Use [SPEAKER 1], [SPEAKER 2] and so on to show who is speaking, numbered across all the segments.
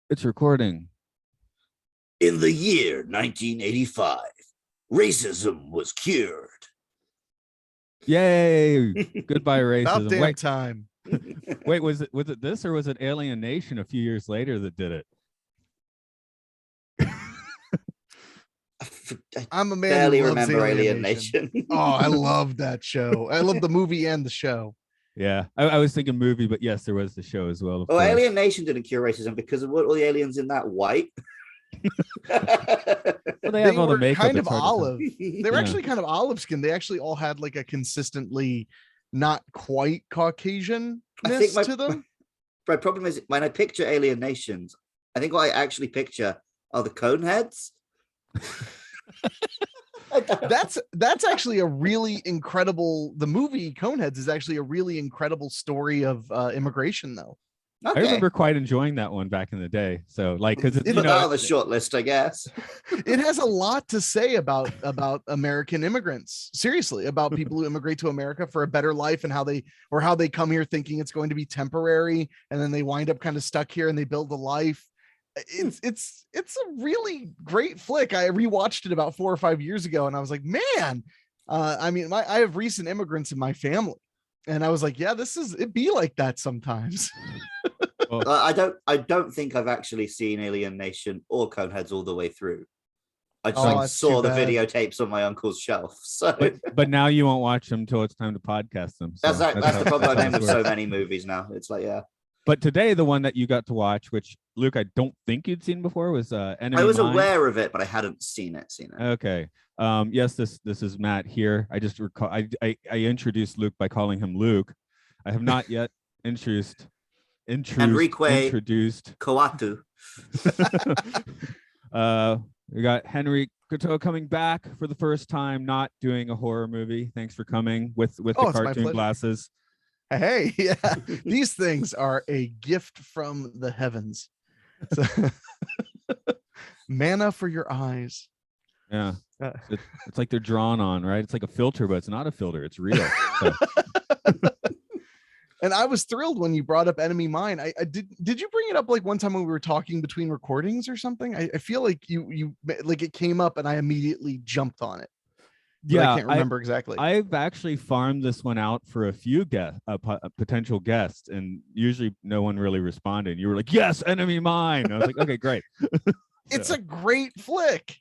[SPEAKER 1] It's recording.
[SPEAKER 2] In the year 1985, racism was cured.
[SPEAKER 1] Yay! Goodbye
[SPEAKER 3] About
[SPEAKER 1] racism.
[SPEAKER 3] damn time.
[SPEAKER 1] Wait, was it this or was it Alien Nation a few years later that did it?
[SPEAKER 3] I'm a man
[SPEAKER 2] barely
[SPEAKER 3] who loves
[SPEAKER 2] remember
[SPEAKER 3] Alien Nation. Oh, I love that show. I love the movie and the show.
[SPEAKER 1] Yeah, I was thinking movie, but yes, there was the show as well.
[SPEAKER 2] Oh, Alien Nation didn't cure racism because of what all the aliens in that white.
[SPEAKER 1] Well, they have all the
[SPEAKER 3] were
[SPEAKER 1] makeup.
[SPEAKER 3] kind
[SPEAKER 1] it's
[SPEAKER 3] of
[SPEAKER 1] hard to tell.
[SPEAKER 3] olive. They were actually kind of olive skin. They actually all had like a consistently not quite Caucasian to them.
[SPEAKER 2] My problem is when I picture alien nations, I think what I actually picture are the cone heads.
[SPEAKER 3] That's actually a really incredible. The movie Coneheads is actually a really incredible story of immigration, though.
[SPEAKER 1] Okay. I remember quite enjoying that one back in the day. So, like, because it's
[SPEAKER 2] on the short list, I guess.
[SPEAKER 3] It has a lot to say about American immigrants. Seriously, about people who immigrate to America for a better life and how they come here thinking it's going to be temporary, and then they wind up kind of stuck here and they build a life. It's a really great flick. I rewatched it about 4 or 5 years ago, and I was like, man. I mean, I have recent immigrants in my family. And I was like, yeah, it be like that sometimes.
[SPEAKER 2] I don't think I've actually seen Alien Nation or Coneheads all the way through. I just saw the videotapes on my uncle's shelf. So,
[SPEAKER 1] but now you won't watch them until it's time to podcast them. So
[SPEAKER 2] that's the problem I'm with so many movies now. It's like, yeah.
[SPEAKER 1] But today, the one that you got to watch, which Luke, I don't think you'd seen before, was Enemy
[SPEAKER 2] I was
[SPEAKER 1] Mine.
[SPEAKER 2] aware of it, but I hadn't seen it.
[SPEAKER 1] Okay. Yes, this is Matt here. I just recall I introduced Luke by calling him Luke. I have not yet introduced
[SPEAKER 2] Henrique Couto.
[SPEAKER 1] We got Henrique Couto coming back for the first time, not doing a horror movie. Thanks for coming with the cartoon glasses.
[SPEAKER 3] Hey, yeah, these things are a gift from the heavens. So, manna for your eyes.
[SPEAKER 1] Yeah, it's like they're drawn on, right? It's like a filter, but it's not a filter. It's real. So.
[SPEAKER 3] And I was thrilled when you brought up Enemy Mine. I did you bring it up like one time when we were talking between recordings or something? I feel like you like it came up and I immediately jumped on it. Yeah, I can't remember exactly.
[SPEAKER 1] I've actually farmed this one out for a few potential guests, and usually no one really responded. You were like, "Yes, Enemy Mine." I was like, "Okay, great."
[SPEAKER 3] It's a great flick.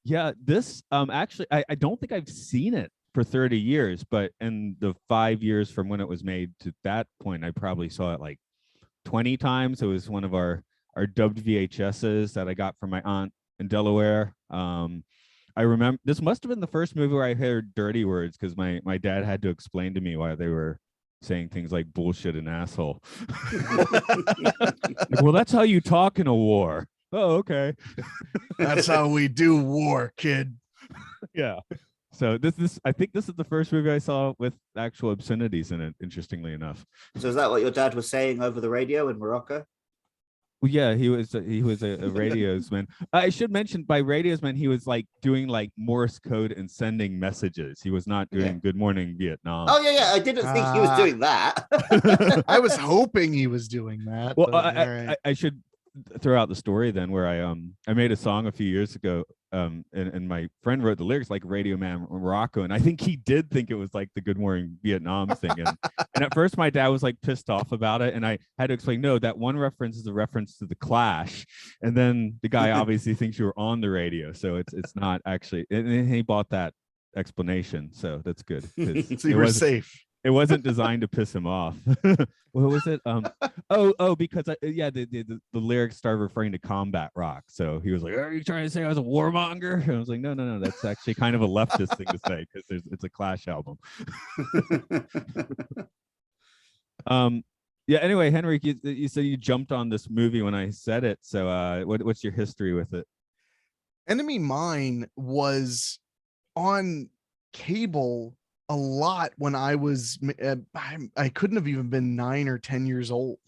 [SPEAKER 1] Yeah, this actually, I don't think I've seen it for 30 years, but in the 5 years from when it was made to that point, I probably saw it like 20 times. It was one of our dubbed VHSs that I got from my aunt in Delaware. I remember this must have been the first movie where I heard dirty words because my dad had to explain to me why they were saying things like bullshit and asshole. Like, well, that's how you talk in a war. Oh, okay.
[SPEAKER 3] That's how we do war, kid.
[SPEAKER 1] Yeah. So I think this is the first movie I saw with actual obscenities in it, interestingly enough.
[SPEAKER 2] So is that what your dad was saying over the radio in Morocco?
[SPEAKER 1] Well, yeah, he was a radiosman. I should mention by radiosman, he was like doing like Morse code and sending messages. He was not doing Good Morning Vietnam.
[SPEAKER 2] Oh yeah. I didn't think he was doing that.
[SPEAKER 3] I was hoping he was doing that.
[SPEAKER 1] Well, I should throw out the story then where I made a song a few years ago and my friend wrote the lyrics like Radio Man Morocco, and I think he did think it was like the Good Morning Vietnam thing, and at first my dad was like pissed off about it, and I had to explain, no, that one reference is a reference to the Clash, and then the guy obviously thinks you were on the radio, so it's not actually, and he bought that explanation, so that's good.
[SPEAKER 3] So you were safe.
[SPEAKER 1] It wasn't designed to piss him off. What was it? Because the lyrics started referring to combat rock. So he was like, "Are you trying to say I was a warmonger?" And I was like, "No. That's actually kind of a leftist thing to say because it's a Clash album." Yeah. Anyway, Henrik, you said you jumped on this movie when I said it. So what's your history with it?
[SPEAKER 3] Enemy Mine was on cable a lot when I was I couldn't have even been 9 or 10 years old,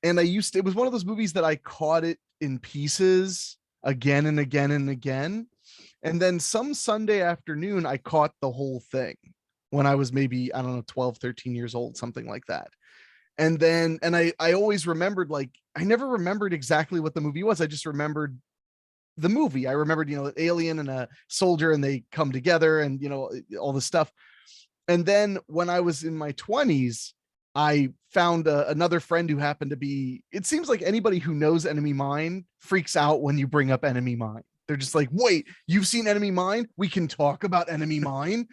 [SPEAKER 3] and it was one of those movies that I caught it in pieces again and again and again, and then some Sunday afternoon I caught the whole thing when I was maybe, I don't know, 12, 13 years old, something like that. And then, and I always remembered, like, I never remembered exactly what the movie was. I just remembered the movie. I remembered, an alien and a soldier, and they come together, and, all this stuff. And then when I was in my 20s, I found another friend who happened to be, it seems like anybody who knows Enemy Mine freaks out when you bring up Enemy Mine. They're just like, wait, you've seen Enemy Mine? We can talk about Enemy Mine,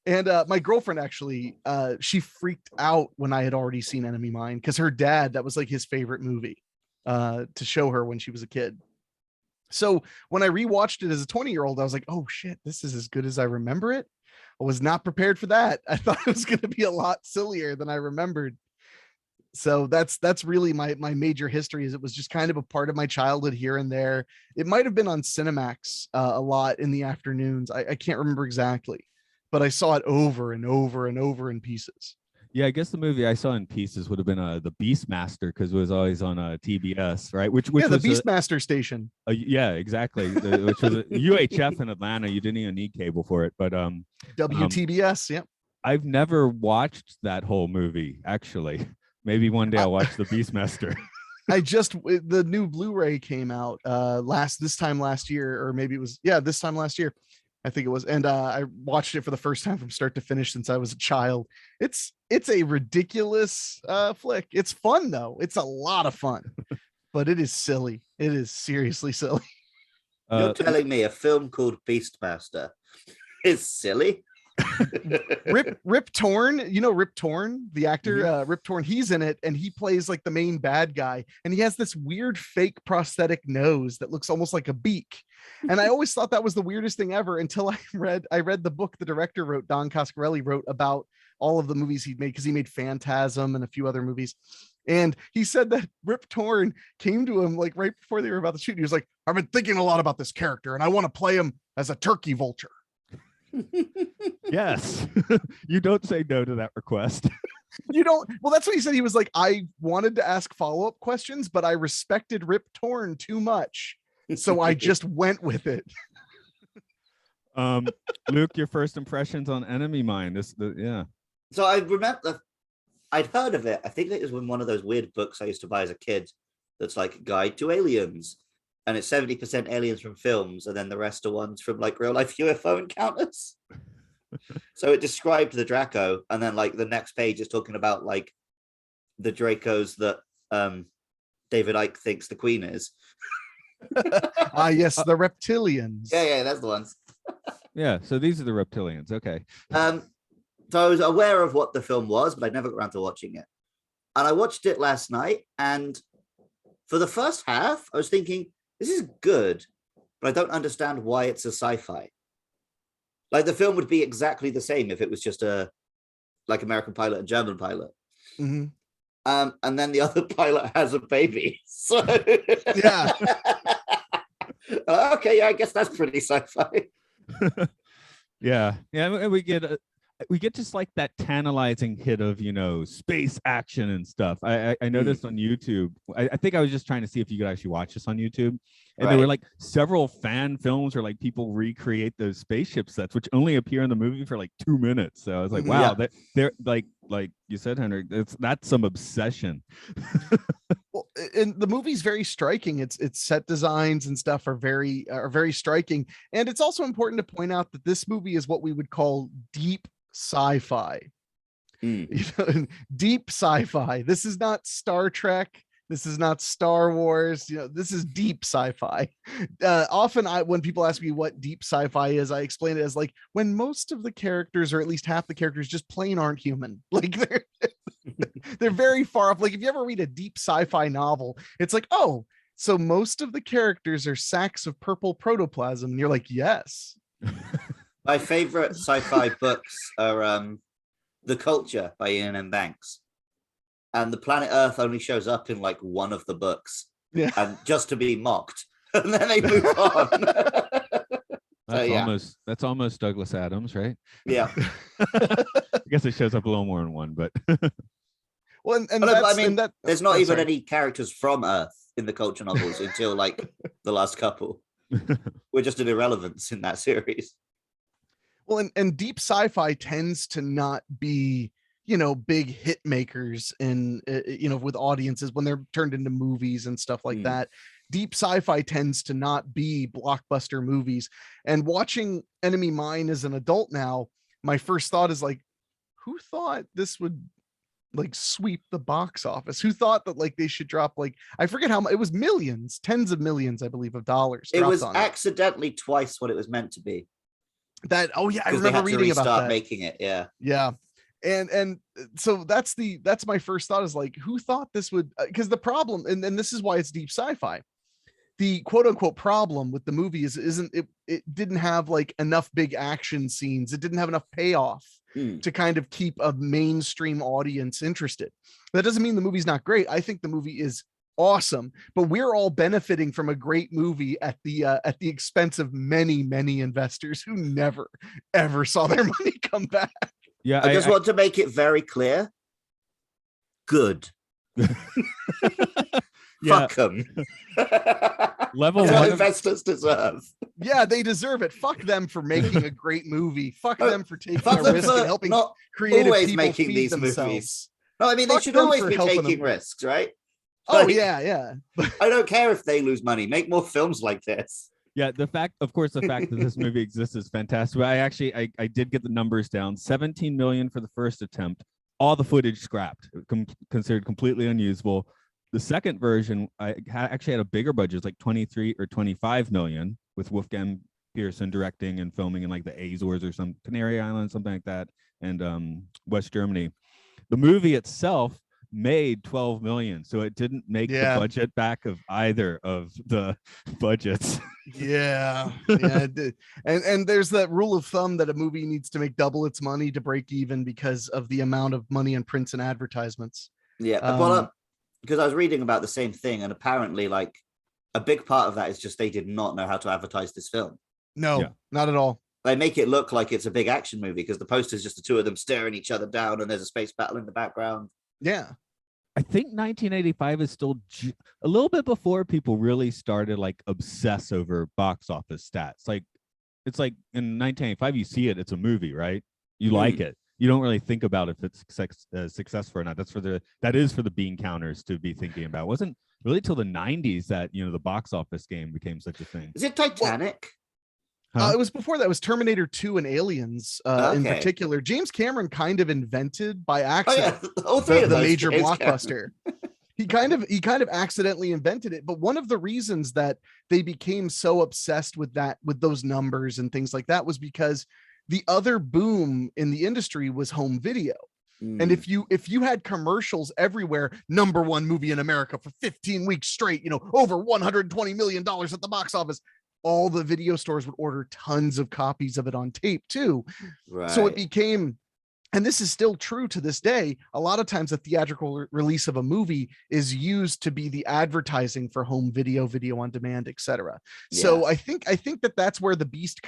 [SPEAKER 3] And my girlfriend actually, she freaked out when I had already seen Enemy Mine, because her dad, that was like his favorite movie to show her when she was a kid. So when I rewatched it as a 20-year-old, I was like, oh shit, this is as good as I remember it. I was not prepared for that. I thought it was going to be a lot sillier than I remembered. So that's really my major history, is it was just kind of a part of my childhood here and there. It might have been on Cinemax a lot in the afternoons. I can't remember exactly, but I saw it over and over and over in pieces.
[SPEAKER 1] Yeah, I guess the movie I saw in pieces would have been the Beastmaster, because it was always on TBS, right? Which
[SPEAKER 3] the
[SPEAKER 1] was
[SPEAKER 3] Beastmaster station.
[SPEAKER 1] Yeah, exactly. Which was a UHF in Atlanta. You didn't even need cable for it, but
[SPEAKER 3] WTBS. Yeah,
[SPEAKER 1] I've never watched that whole movie, actually. Maybe one day I'll watch the Beastmaster.
[SPEAKER 3] The new Blu-ray came out this time last year, or maybe it was this time last year. I think it was. And I watched it for the first time from start to finish since I was a child. It's a ridiculous flick. It's fun though. It's a lot of fun, but it is silly. It is seriously silly.
[SPEAKER 2] You're telling me a film called Beastmaster is silly?
[SPEAKER 3] Rip Torn, Rip Torn, the actor, Rip Torn, he's in it, and he plays like the main bad guy, and he has this weird fake prosthetic nose that looks almost like a beak. And I always thought that was the weirdest thing ever until I read the book the director wrote, Don Coscarelli wrote, about all of the movies he'd made, because he made Phantasm and a few other movies. And he said that Rip Torn came to him like right before they were about to shoot. He was like, I've been thinking a lot about this character, and I want to play him as a turkey vulture.
[SPEAKER 1] Yes. You don't say no to that request.
[SPEAKER 3] You don't. Well, that's what he said. He was like, I wanted to ask follow-up questions, but I respected Rip Torn too much, so I just went with it.
[SPEAKER 1] Luke, your first impressions on Enemy Mine. Yeah.
[SPEAKER 2] So I remember I'd heard of it. I think it was in one of those weird books I used to buy as a kid that's like Guide to Aliens. And it's 70% aliens from films, and then the rest are ones from like real life UFO encounters. So it described the Draco, and then like the next page is talking about like the Dracos that David Icke thinks the Queen is.
[SPEAKER 3] Yes, the Reptilians.
[SPEAKER 2] Yeah, that's the ones.
[SPEAKER 1] Yeah, so these are the Reptilians. Okay.
[SPEAKER 2] So I was aware of what the film was, but I never got around to watching it. And I watched it last night, and for the first half, I was thinking, this is good, but I don't understand why it's a sci-fi. Like the film would be exactly the same if it was just a like American pilot and German pilot.
[SPEAKER 3] Mm-hmm.
[SPEAKER 2] And then the other pilot has a baby. So
[SPEAKER 3] yeah.
[SPEAKER 2] Okay, I guess that's pretty sci-fi.
[SPEAKER 1] Yeah, and we get just like that tantalizing hit of space action and stuff. I noticed on YouTube. I think I was just trying to see if you could actually watch this on YouTube. And there were like several fan films where like people recreate those spaceship sets, which only appear in the movie for like 2 minutes. So I was like, wow, they're like you said, Henrik, that's some obsession.
[SPEAKER 3] Well, and the movie's very striking. Its set designs and stuff are very striking. And it's also important to point out that this movie is what we would call deep sci-fi. Deep sci-fi. This is not Star Trek. This is not Star Wars. This is deep sci-fi. Often when people ask me what deep sci-fi is, I explain it as like when most of the characters, or at least half the characters, just plain aren't human. Like they're very far off. Like if you ever read a deep sci-fi novel, it's like, oh, so most of the characters are sacks of purple protoplasm. And you're like, yes.
[SPEAKER 2] My favorite sci-fi books are The Culture by Ian M. Banks. And the planet Earth only shows up in like one of the books, and just to be mocked, and then they move on.
[SPEAKER 1] That's almost Douglas Adams, right?
[SPEAKER 2] Yeah.
[SPEAKER 1] I guess it shows up a little more in one, but
[SPEAKER 3] well,
[SPEAKER 2] there's not even any characters from Earth in the Culture novels until like the last couple. We're just an irrelevance in that series.
[SPEAKER 3] Well, and deep sci-fi tends to not be big hit makers in with audiences when they're turned into movies and stuff like that. Deep sci-fi tends to not be blockbuster movies. And watching Enemy Mine as an adult now, my first thought is like, who thought this would like sweep the box office? Who thought that like they should drop like, I forget how much, it was millions, tens of millions, I believe, of dollars.
[SPEAKER 2] It was accidentally twice what it was meant to be.
[SPEAKER 3] Oh yeah, I remember reading about that.
[SPEAKER 2] Making it, yeah.
[SPEAKER 3] And so that's my first thought is like, who thought this would, because the problem, and this is why it's deep sci-fi, the quote unquote problem with the movie it didn't have like enough big action scenes. It didn't have enough payoff to kind of keep a mainstream audience interested. That doesn't mean the movie's not great. I think the movie is awesome, but we're all benefiting from a great movie at the expense of many investors who never ever saw their money come back.
[SPEAKER 2] Yeah, I just want to make it very clear. Good. Fuck them.
[SPEAKER 1] Level
[SPEAKER 2] one
[SPEAKER 1] investors
[SPEAKER 2] deserve.
[SPEAKER 3] Yeah, they deserve it. Fuck them for making a great movie. Fuck them for taking a risk and helping creative
[SPEAKER 2] always
[SPEAKER 3] people
[SPEAKER 2] making
[SPEAKER 3] feed
[SPEAKER 2] these
[SPEAKER 3] themselves.
[SPEAKER 2] Movies. No, I mean they should always be taking risks, right?
[SPEAKER 3] Oh yeah.
[SPEAKER 2] I don't care if they lose money. Make more films like this.
[SPEAKER 1] Yeah, the fact that this movie exists is fantastic. I did get the numbers down. 17 million for the first attempt. All the footage scrapped, considered completely unusable. The second version, I actually had a bigger budget, it's like 23 or 25 million, with Wolfgang Pearson directing and filming in like the Azores or some Canary Islands, something like that, and West Germany. The movie itself made 12 million, so it didn't make the budget back of either of the budgets.
[SPEAKER 3] Yeah, it did. And there's that rule of thumb that a movie needs to make double its money to break even because of the amount of money in prints and advertisements.
[SPEAKER 2] Yeah, because I was reading about the same thing, and apparently like a big part of that is just they did not know how to advertise this film.
[SPEAKER 3] No, not at all.
[SPEAKER 2] They make it look like it's a big action movie because the poster's just the two of them staring each other down and there's a space battle in the background.
[SPEAKER 3] Yeah.
[SPEAKER 1] I think 1985 is still a little bit before people really started like obsess over box office stats. Like it's like in 1985, you see it, it's a movie, right? You like it. You don't really think about if it's successful or not. That is for the bean counters to be thinking about. It wasn't really till the 90s that the box office game became such a thing.
[SPEAKER 2] Is it Titanic?
[SPEAKER 3] It was before that. It was Terminator 2 and Aliens in particular. James Cameron kind of invented by accident the major blockbuster. He kind of accidentally invented it. But one of the reasons that they became so obsessed with those numbers and things like that was because the other boom in the industry was home video. And if you had commercials everywhere, #1 movie in America for 15 weeks straight, over $120 million at the box office, all the video stores would order tons of copies of it on tape too. Right. So it became, and this is still true to this day, a lot of times the theatrical release of a movie is used to be the advertising for home video, video on demand, etc. Yeah. So I think that's where the beast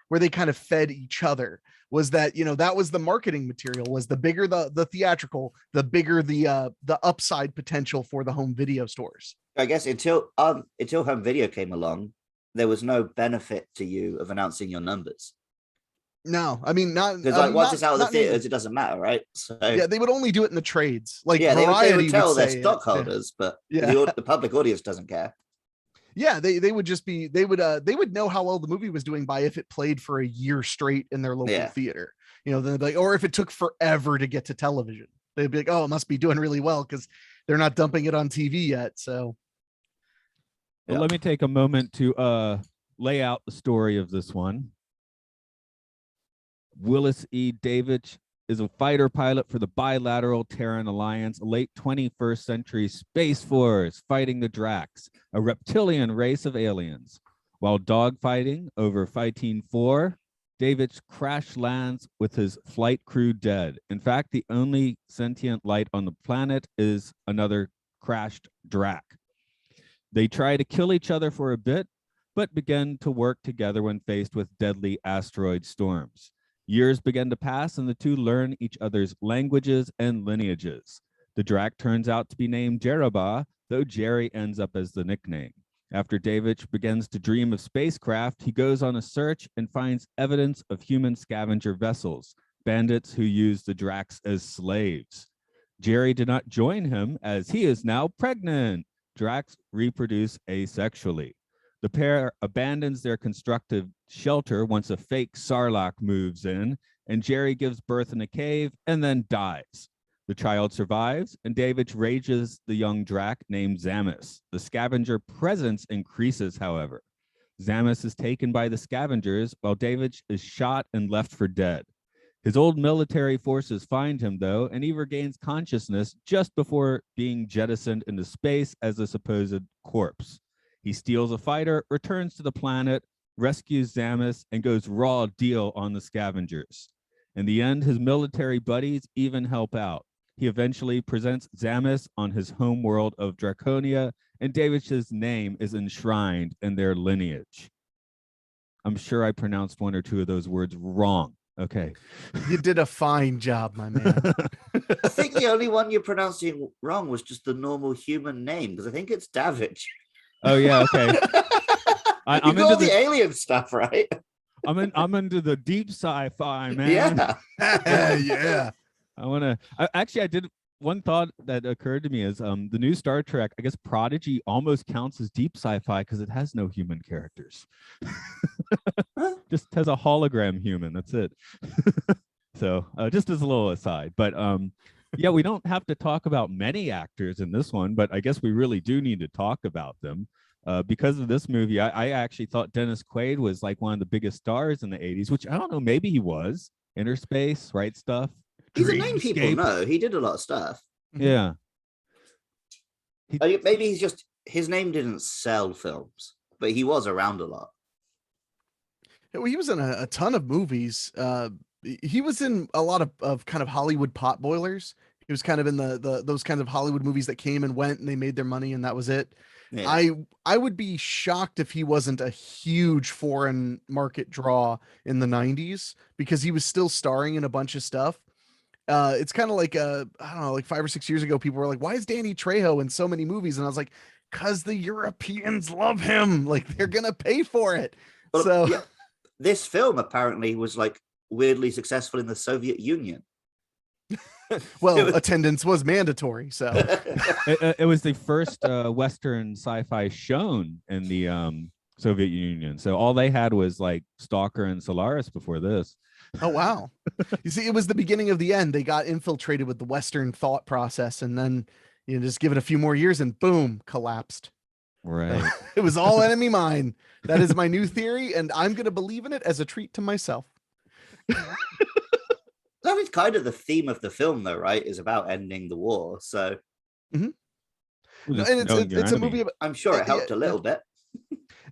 [SPEAKER 3] where they kind of fed each other, was that, that was the marketing material, was the bigger the theatrical, the bigger the upside potential for the home video stores.
[SPEAKER 2] I guess until home video came along, there was no benefit to you of announcing your numbers.
[SPEAKER 3] No, I mean, not
[SPEAKER 2] because once it's out of the theaters, it doesn't matter, right? So
[SPEAKER 3] yeah, they would only do it in the trades. Like
[SPEAKER 2] they would tell their stockholders, but the public audience doesn't care.
[SPEAKER 3] Yeah, they would just be they would know how well the movie was doing by if it played for a year straight in their local theater. Then they'd be like, or if it took forever to get to television, they'd be like, oh, it must be doing really well because they're not dumping it on TV yet. So
[SPEAKER 1] well, let me take a moment to lay out the story of this one. Willis E. Davidge is a fighter pilot for the Bilateral Terran Alliance, a late 21st century space force fighting the Drax, a reptilian race of aliens. While dogfighting over Fighting 4, Davidge crash lands with his flight crew dead. In fact, the only sentient light on the planet is another crashed Drac. They try to kill each other for a bit, but begin to work together when faced with deadly asteroid storms. Years begin to pass, and the two learn each other's languages and lineages. The Drac turns out to be named Jerubah, though Jerry ends up as the nickname. After Davidge begins to dream of spacecraft, he goes on a search and finds evidence of human scavenger vessels, bandits who use the Dracs as slaves. Jerry did not join him as he is now pregnant. Dracs reproduce asexually. The pair abandons their constructive shelter once a fake Sarlacc moves in, and Jerry gives birth in a cave and then dies. The child survives, and David raises the young Drac named Zamus. The scavenger presence increases, however. Zamus is taken by the scavengers, while David is shot and left for dead. His old military forces find him, though, and he regains consciousness just before being jettisoned into space as a supposed corpse. He steals a fighter, returns to the planet, rescues Zamus, and goes raw deal on the scavengers. In the end, his military buddies even help out. He eventually presents Zamus on his home world of Draconia, and David's name is enshrined in their lineage. I'm sure I pronounced one or two of those words wrong. Okay.
[SPEAKER 3] You did a fine job, my man.
[SPEAKER 2] I think the only one you're pronouncing wrong was just the normal human name, because I think it's Davidge.
[SPEAKER 1] Oh yeah, okay.
[SPEAKER 2] I'm into the alien stuff, right?
[SPEAKER 1] I'm into the deep sci-fi, man.
[SPEAKER 2] Yeah.
[SPEAKER 3] Yeah.
[SPEAKER 1] I did one thought that occurred to me is the new Star Trek, I guess Prodigy almost counts as deep sci-fi because it has no human characters. Just has a hologram human. That's it. So just as a little aside, but yeah, we don't have to talk about many actors in this one, but I guess we really do need to talk about them. Because of this movie, I actually thought Dennis Quaid was like one of the biggest stars in the 80s, which I don't know, maybe he was. Inner Space, Right Stuff.
[SPEAKER 2] He's a name people know. He did a lot of stuff.
[SPEAKER 1] Yeah.
[SPEAKER 2] Maybe he's just, his name didn't sell films, but he was around a lot.
[SPEAKER 3] Well, he was in a ton of movies. He was in a lot of kind of Hollywood pot boilers. He was kind of in the those kinds of Hollywood movies that came and went and they made their money and that was it. Yeah. I would be shocked if he wasn't a huge foreign market draw in the 90s because he was still starring in a bunch of stuff. It's kind of like I don't know, like 5 or 6 years ago, people were like, why is Danny Trejo in so many movies? And I was like, because the Europeans love him. Like they're gonna pay for it. Well, so yeah,
[SPEAKER 2] this film apparently was like weirdly successful in the Soviet Union.
[SPEAKER 3] Well, attendance was mandatory, so
[SPEAKER 1] it was the first Western sci-fi shown in the Soviet Union. So all they had was like Stalker and Solaris before this.
[SPEAKER 3] Oh wow! You see, it was the beginning of the end. They got infiltrated with the Western thought process, and then just give it a few more years, and boom, collapsed.
[SPEAKER 1] Right.
[SPEAKER 3] It was all enemy mine. That is my new theory, and I'm going to believe in it as a treat to myself.
[SPEAKER 2] That is kind of the theme of the film, though, right? Is about ending the war. So,
[SPEAKER 3] and it's a movie about,
[SPEAKER 2] I'm sure it helped a little bit.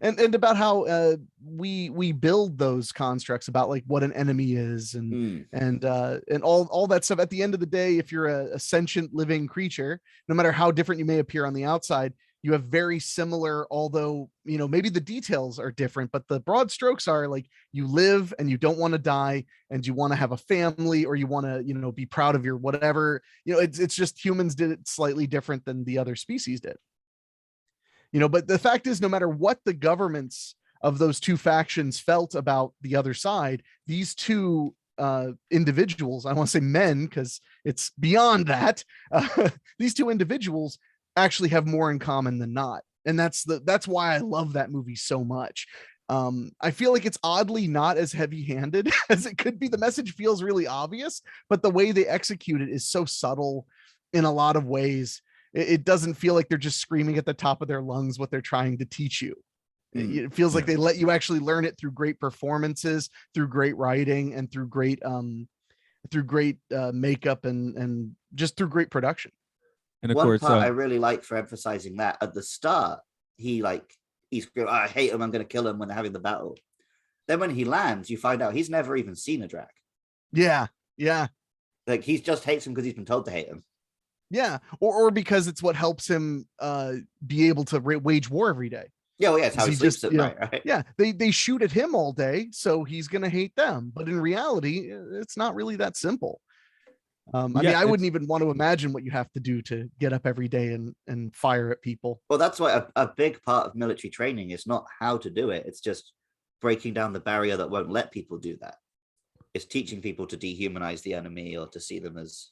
[SPEAKER 3] And about how we build those constructs about like what an enemy is and all that stuff. At the end of the day, if you're a sentient living creature, no matter how different you may appear on the outside, you have very similar, although maybe the details are different, but the broad strokes are like you live and you don't want to die and you want to have a family or you want to be proud of your whatever. It's just humans did it slightly different than the other species did. But the fact is, no matter what the governments of those two factions felt about the other side, these two individuals, I want to say men, because it's beyond that, these two individuals actually have more in common than not. And that's why I love that movie so much. I feel like it's oddly not as heavy-handed as it could be. The message feels really obvious, but the way they execute it is so subtle in a lot of ways. It doesn't feel like they're just screaming at the top of their lungs what they're trying to teach you. It feels like they let you actually learn it through great performances, through great writing, and through great makeup and just through great production.
[SPEAKER 1] And of
[SPEAKER 2] one
[SPEAKER 1] course,
[SPEAKER 2] part I really like for emphasizing that at the start, he's screaming, I hate him, I'm going to kill him when they're having the battle. Then when he lands, you find out he's never even seen a Drac.
[SPEAKER 3] Yeah.
[SPEAKER 2] Like he just hates him because he's been told to hate him.
[SPEAKER 3] Yeah, or because it's what helps him be able to wage war every day.
[SPEAKER 2] Yeah, well, yeah, it's how he sleeps at night, right?
[SPEAKER 3] Yeah, they shoot at him all day, so he's gonna hate them. But in reality, it's not really that simple. I mean, I wouldn't even want to imagine what you have to do to get up every day and fire at people.
[SPEAKER 2] Well, that's why a big part of military training is not how to do it; it's just breaking down the barrier that won't let people do that. it's teaching people to dehumanize the enemy or to see them as,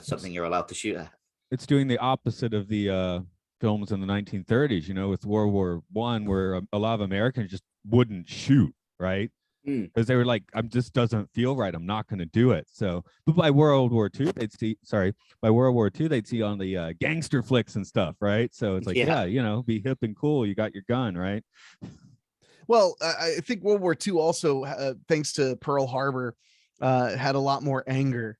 [SPEAKER 2] something you're allowed to shoot at.
[SPEAKER 1] It's doing the opposite of the films in the 1930s, with World War I, where a lot of Americans just wouldn't shoot, right? Because they were like, this doesn't feel right. I'm not going to do it. So, but by World War II, they'd see on the gangster flicks and stuff, right? So it's like, be hip and cool. You got your gun, right?
[SPEAKER 3] Well, I think World War II also, thanks to Pearl Harbor, had a lot more anger.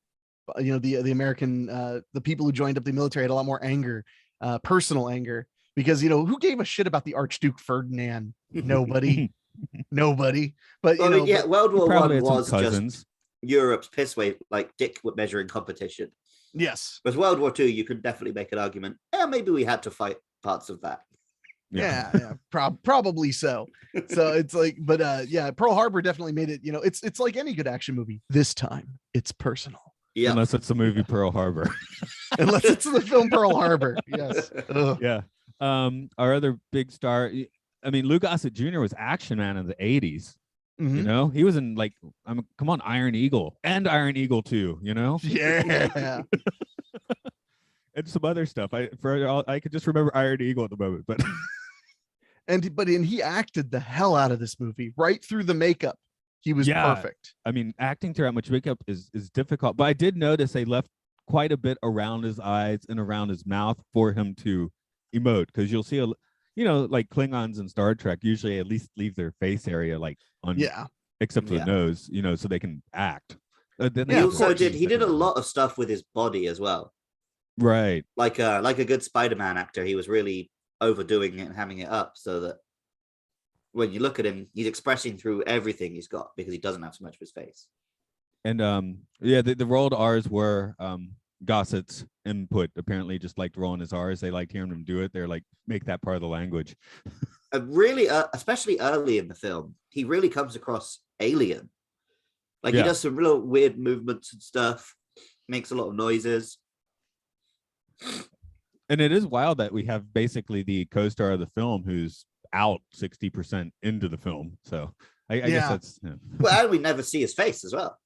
[SPEAKER 3] The American, the people who joined up the military had a lot more anger, personal anger, because, who gave a shit about the Archduke Ferdinand? Nobody. Nobody. But
[SPEAKER 2] World War I was just Europe's piss wave, like dick measuring competition.
[SPEAKER 3] Yes.
[SPEAKER 2] With World War II, you could definitely make an argument. Maybe we had to fight parts of that.
[SPEAKER 3] Probably so. So it's like, but Pearl Harbor definitely made it. It's like any good action movie. This time, it's personal.
[SPEAKER 2] Yeah.
[SPEAKER 1] Unless it's the movie Pearl Harbor.
[SPEAKER 3] Unless it's the film Pearl Harbor. Yes. Ugh.
[SPEAKER 1] Yeah. Our other big star. I mean, Lou Gossett Jr. was Action Man in the 80s.
[SPEAKER 3] Mm-hmm.
[SPEAKER 1] He was in come on, Iron Eagle and Iron Eagle 2,
[SPEAKER 3] Yeah.
[SPEAKER 1] And some other stuff. I could just remember Iron Eagle at the moment, but
[SPEAKER 3] but he acted the hell out of this movie right through the makeup. He was perfect.
[SPEAKER 1] I mean, acting through that much makeup is difficult, but I did notice they left quite a bit around his eyes and around his mouth for him to emote, because you'll see like Klingons in Star Trek usually at least leave their face area except for the nose, so they can act.
[SPEAKER 2] He did a lot of stuff with his body as well.
[SPEAKER 1] Right.
[SPEAKER 2] Like a good Spider-Man actor, he was really overdoing it and hamming it up so that when you look at him, he's expressing through everything he's got because he doesn't have so much of his face.
[SPEAKER 1] And the rolled R's were Gossett's input. Apparently just liked rolling his R's. They liked hearing him do it. They're like, make that part of the language.
[SPEAKER 2] Really, especially early in the film, he really comes across alien. He does some real weird movements and stuff, makes a lot of noises.
[SPEAKER 1] And it is wild that we have basically the co-star of the film who's out 60% into the film. So I guess that's
[SPEAKER 2] well, and we never see his face as well.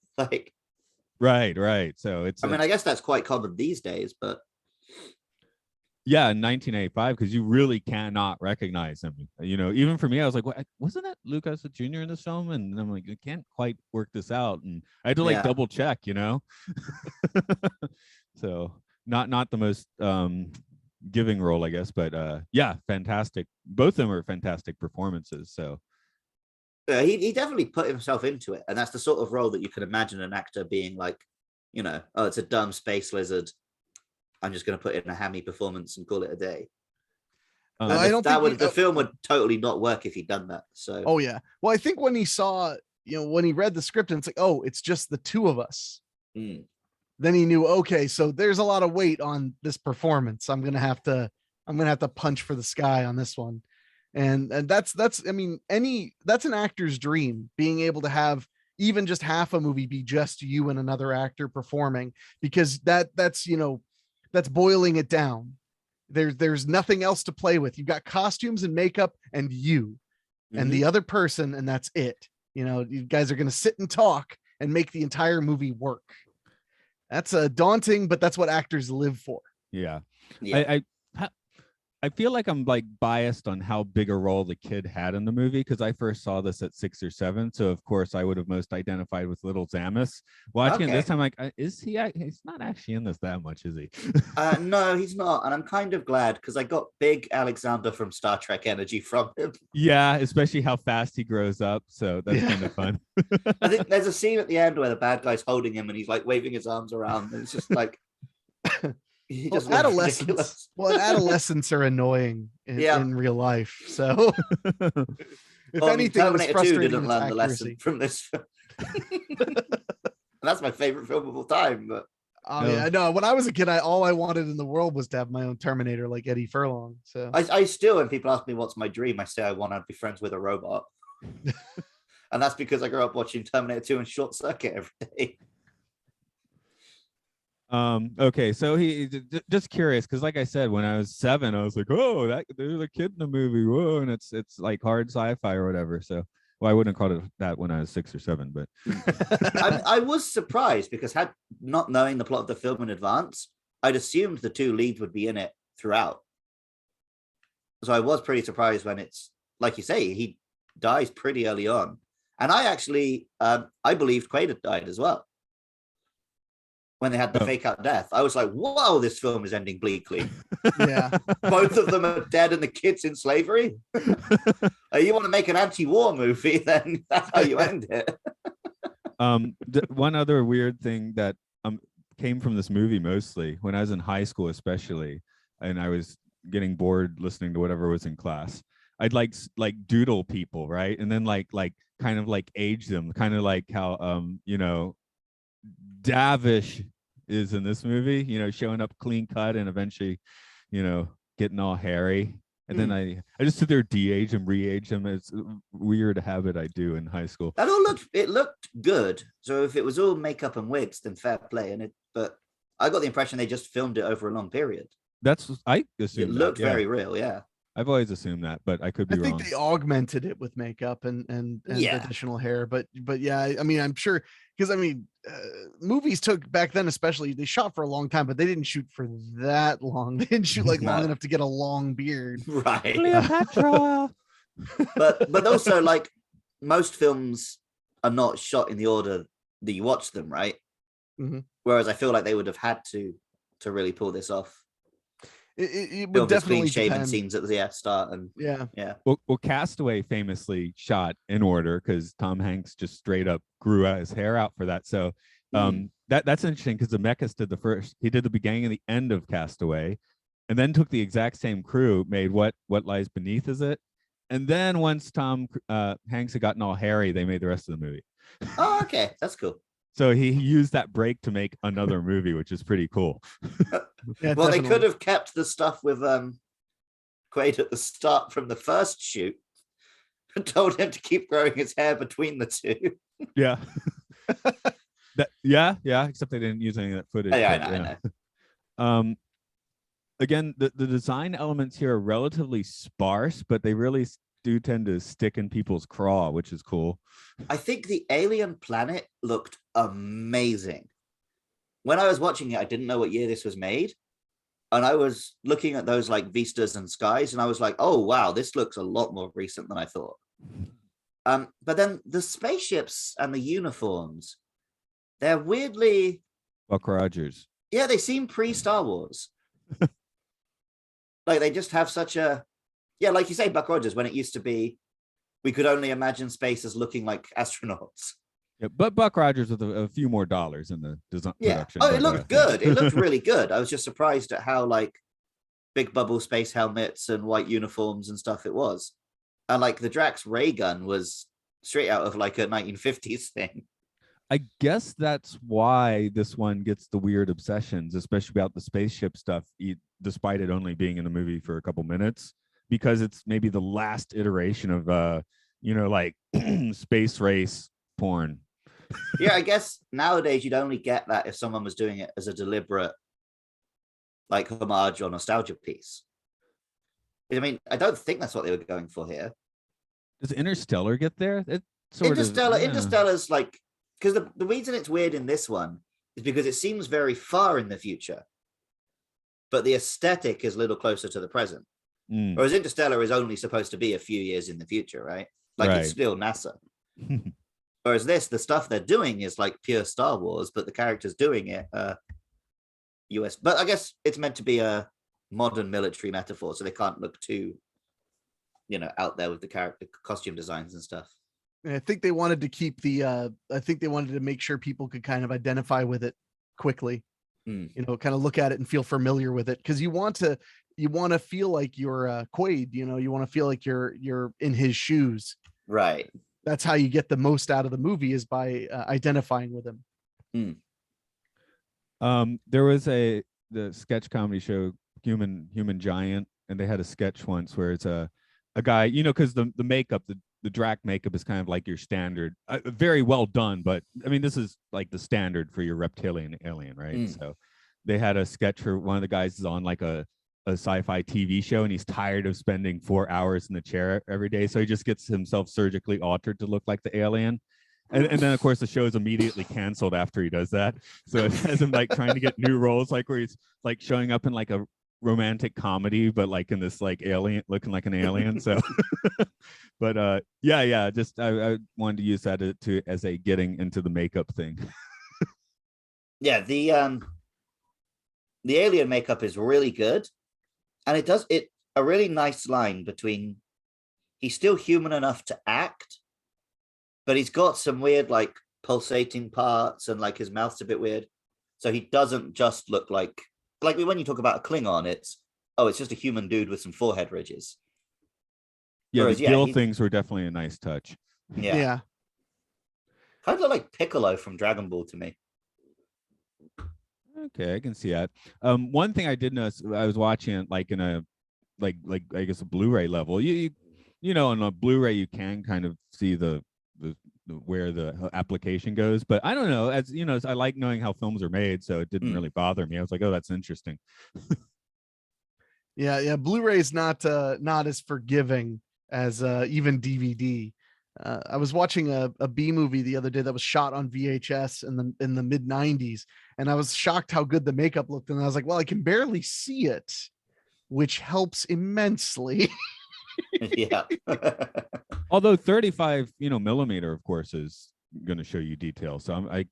[SPEAKER 1] Right. So it's
[SPEAKER 2] I guess that's quite common these days, but
[SPEAKER 1] yeah, in 1985, because you really cannot recognize him. Even for me, I was like, what, wasn't that Lou Gossett Jr. in this film? And I'm like, I can't quite work this out. And I had to double check, So not the most giving role, I guess, but fantastic. Both of them are fantastic performances. So
[SPEAKER 2] he definitely put himself into it, and that's the sort of role that you can imagine an actor being like, it's a dumb space lizard, I'm just going to put in a hammy performance and call it a day. The film would totally not work if he'd done that. So
[SPEAKER 3] well, I think when he saw, when he read the script and it's like, oh, it's just the two of us, then he knew, okay, so there's a lot of weight on this performance. I'm gonna have to punch for the sky on this one. And that's an actor's dream, being able to have even just half a movie be just you and another actor performing, because that's boiling it down. There's nothing else to play with. You've got costumes and makeup and you and the other person, and that's it. You guys are going to sit and talk and make the entire movie work. That's daunting, but that's what actors live for.
[SPEAKER 1] Yeah. I feel like I'm biased on how big a role the kid had in the movie, because I first saw this at 6 or 7. So of course I would have most identified with little Zamus. Watching it this time, is he? He's not actually in this that much, is he?
[SPEAKER 2] No, he's not, and I'm kind of glad, because I got big Alexander from Star Trek energy from him.
[SPEAKER 1] Yeah, especially how fast he grows up. So that's kind of fun.
[SPEAKER 2] I think there's a scene at the end where the bad guy's holding him and he's waving his arms around, and it's just like.
[SPEAKER 3] Adolescents are annoying in real life. So if anything,
[SPEAKER 2] Terminator 2 didn't learn the lesson from this. That's my favorite film of all time. But
[SPEAKER 3] no, when I was a kid, all I wanted in the world was to have my own Terminator like Eddie Furlong. So
[SPEAKER 2] I still, when people ask me what's my dream, I say I want to be friends with a robot. And that's because I grew up watching Terminator 2 and Short Circuit every day.
[SPEAKER 1] Okay, so he just curious, because like I said, when I was 7, I was like, oh, there's a kid in the movie, whoa, and it's like hard sci-fi or whatever. So Well, I wouldn't have called it that when I was 6 or 7, but
[SPEAKER 2] I was surprised because had not knowing the plot of the film in advance, I'd assumed the two leads would be in it throughout. So I was pretty surprised when it's like you say, he dies pretty early on. And I actually, I believed Quaid had died as well. When they had the fake out death, I was like, whoa, this film is ending bleakly.
[SPEAKER 3] Yeah.
[SPEAKER 2] Both of them are dead and the kid's in slavery. You want to make an anti-war movie, then that's how you end it.
[SPEAKER 1] One other weird thing that came from this movie mostly, when I was in high school especially, and I was getting bored listening to whatever was in class, I'd like doodle people, right? And then like kind of like age them, kind of like how Davish is in this movie, showing up clean cut and eventually, getting all hairy. And then I just sit there, de-age him, re-age him. It's a weird habit I do in high school.
[SPEAKER 2] That all looked good. So if it was all makeup and wigs, then fair play. But I got the impression they just filmed it over a long period.
[SPEAKER 1] I assume
[SPEAKER 2] it looked very real, yeah.
[SPEAKER 1] I've always assumed that, but I could be wrong.
[SPEAKER 3] I think they augmented it with makeup and additional hair, but yeah, I mean, I'm sure because movies took back then, especially they shot for a long time, but they didn't shoot for that long. They didn't shoot long enough to get a long beard,
[SPEAKER 2] right?
[SPEAKER 1] Cleopatra.
[SPEAKER 2] but also like most films are not shot in the order that you watch them, right?
[SPEAKER 3] Mm-hmm.
[SPEAKER 2] Whereas I feel like they would have had to really pull this off.
[SPEAKER 3] It would definitely
[SPEAKER 2] shaven scenes at the start and yeah.
[SPEAKER 1] Well, Castaway famously shot in order because Tom Hanks just straight up grew out his hair out for that. So that's interesting because Zemeckis did he did the beginning and the end of Castaway, and then took the exact same crew, made What Lies Beneath, is it? And then once Tom Hanks had gotten all hairy, they made the rest of the movie.
[SPEAKER 2] Oh, okay, that's cool.
[SPEAKER 1] So he used that break to make another movie, which is pretty cool.
[SPEAKER 3] Yeah,
[SPEAKER 2] well,
[SPEAKER 3] definitely.
[SPEAKER 2] They could have kept the stuff with Quaid at the start from the first shoot and told him to keep growing his hair between the two.
[SPEAKER 1] Yeah. Except they didn't use any of that footage.
[SPEAKER 2] I know.
[SPEAKER 1] Again, the design elements here are relatively sparse, but they really do tend to stick in people's craw, which is cool.
[SPEAKER 2] I think the alien planet looked amazing. When I was watching it, I didn't know what year this was made. And I was looking at those like vistas and skies, and I was like, oh, wow, this looks a lot more recent than I thought. But then the spaceships and the uniforms, they're weirdly...
[SPEAKER 1] Buck Rogers.
[SPEAKER 2] Yeah, they seem pre-Star Wars. Like they just have such a... Yeah, like you say, Buck Rogers, when it used to be, we could only imagine space as looking like astronauts.
[SPEAKER 1] Yeah, but Buck Rogers with a few more dollars in the design production.
[SPEAKER 2] Oh, it looked good. It looked really good. I was just surprised at how like big bubble space helmets and white uniforms and stuff it was. And like the Drax ray gun was straight out of like a 1950s thing.
[SPEAKER 1] I guess that's why this one gets the weird obsessions, especially about the spaceship stuff, despite it only being in the movie for a couple minutes, because it's maybe the last iteration of like space race porn.
[SPEAKER 2] Yeah, I guess nowadays you'd only get that if someone was doing it as a deliberate like homage or nostalgia piece. I mean, I don't think that's what they were going for here.
[SPEAKER 1] Does Interstellar get there?
[SPEAKER 2] Interstellar's like, because the reason it's weird in this one is because it seems very far in the future, but the aesthetic is a little closer to the present. Whereas Interstellar is only supposed to be a few years in the future, right? Like It's still NASA. Whereas the stuff they're doing is like pure Star Wars, but the characters doing it US. But I guess it's meant to be a modern military metaphor, so they can't look too, out there with the character costume designs and stuff.
[SPEAKER 3] And I think they wanted to keep I think they wanted to make sure people could kind of identify with it quickly, kind of look at it and feel familiar with it. Cause you want to feel like you're Quaid, you want to feel like you're in his shoes.
[SPEAKER 2] Right.
[SPEAKER 3] That's how you get the most out of the movie, is by identifying with him.
[SPEAKER 1] There was the sketch comedy show Human Giant, and they had a sketch once where it's a guy, because the makeup, the Drac makeup is kind of like your standard, very well done, but I mean this is like the standard for your reptilian alien, right? So they had a sketch where one of the guys is on like a a sci-fi TV show, and he's tired of spending 4 hours in the chair every day, so he just gets himself surgically altered to look like the alien. And then of course the show is immediately canceled after he does that. So it has him like trying to get new roles, like where he's like showing up in like a romantic comedy, but like in this like alien, looking like an alien. So but yeah, just I wanted to use that to as a getting into the makeup thing.
[SPEAKER 2] Yeah, the alien makeup is really good, and it does it a really nice line between he's still human enough to act, but he's got some weird like pulsating parts, and like his mouth's a bit weird, so he doesn't just look like when you talk about a Klingon, it's just a human dude with some forehead ridges.
[SPEAKER 1] Yeah,
[SPEAKER 2] Whereas,
[SPEAKER 1] the gill things were definitely a nice touch.
[SPEAKER 2] Yeah. Kind of look like Piccolo from Dragon Ball to me.
[SPEAKER 1] Okay, I can see that. One thing I did notice, I was watching it like in a like I guess a Blu-ray level. You know, on a Blu-ray you can kind of see the where the application goes, but I don't know, as you know, I like knowing how films are made, so it didn't really bother me. I was like, oh, that's interesting.
[SPEAKER 3] Yeah, Blu-ray is not as forgiving as even DVD. I was watching a B movie the other day that was shot on VHS in the mid 90s, and I was shocked how good the makeup looked, and I was like, well, I can barely see it, which helps immensely.
[SPEAKER 2] Yeah.
[SPEAKER 1] Although 35 millimeter of course is going to show you detail, so I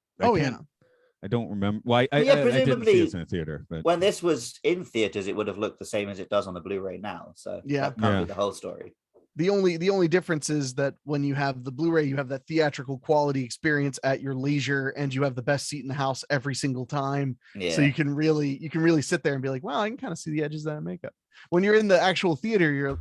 [SPEAKER 1] don't remember why. I didn't see this in a theater, but
[SPEAKER 2] when this was in theaters it would have looked the same as it does on the Blu-ray now, so that can't be the whole story.
[SPEAKER 3] The only difference is that when you have the Blu-ray, you have that theatrical quality experience at your leisure, and you have the best seat in the house every single time. So you can really sit there and be like, wow, I can kind of see the edges of that makeup. When you're in the actual theater, you're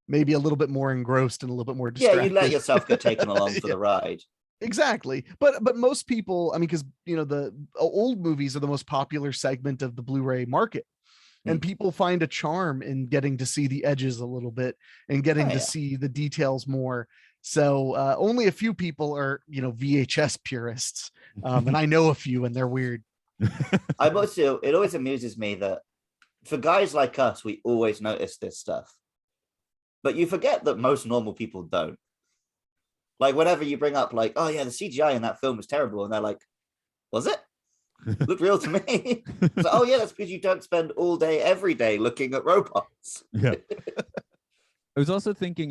[SPEAKER 3] maybe a little bit more engrossed and a little bit more distracted.
[SPEAKER 2] Yeah, you let yourself get taken along for the ride.
[SPEAKER 3] Exactly. But most people, I mean, because the old movies are the most popular segment of the Blu-ray market. And people find a charm in getting to see the edges a little bit and getting to see the details more. So only a few people are, VHS purists. And I know a few, and they're weird.
[SPEAKER 2] It always amuses me that for guys like us, we always notice this stuff. But you forget that most normal people don't. Like whenever you bring up like, oh yeah, the CGI in that film was terrible. And they're like, was it? Looked real to me. So, oh yeah, that's because you don't spend all day every day looking at robots.
[SPEAKER 1] Yeah. I was also thinking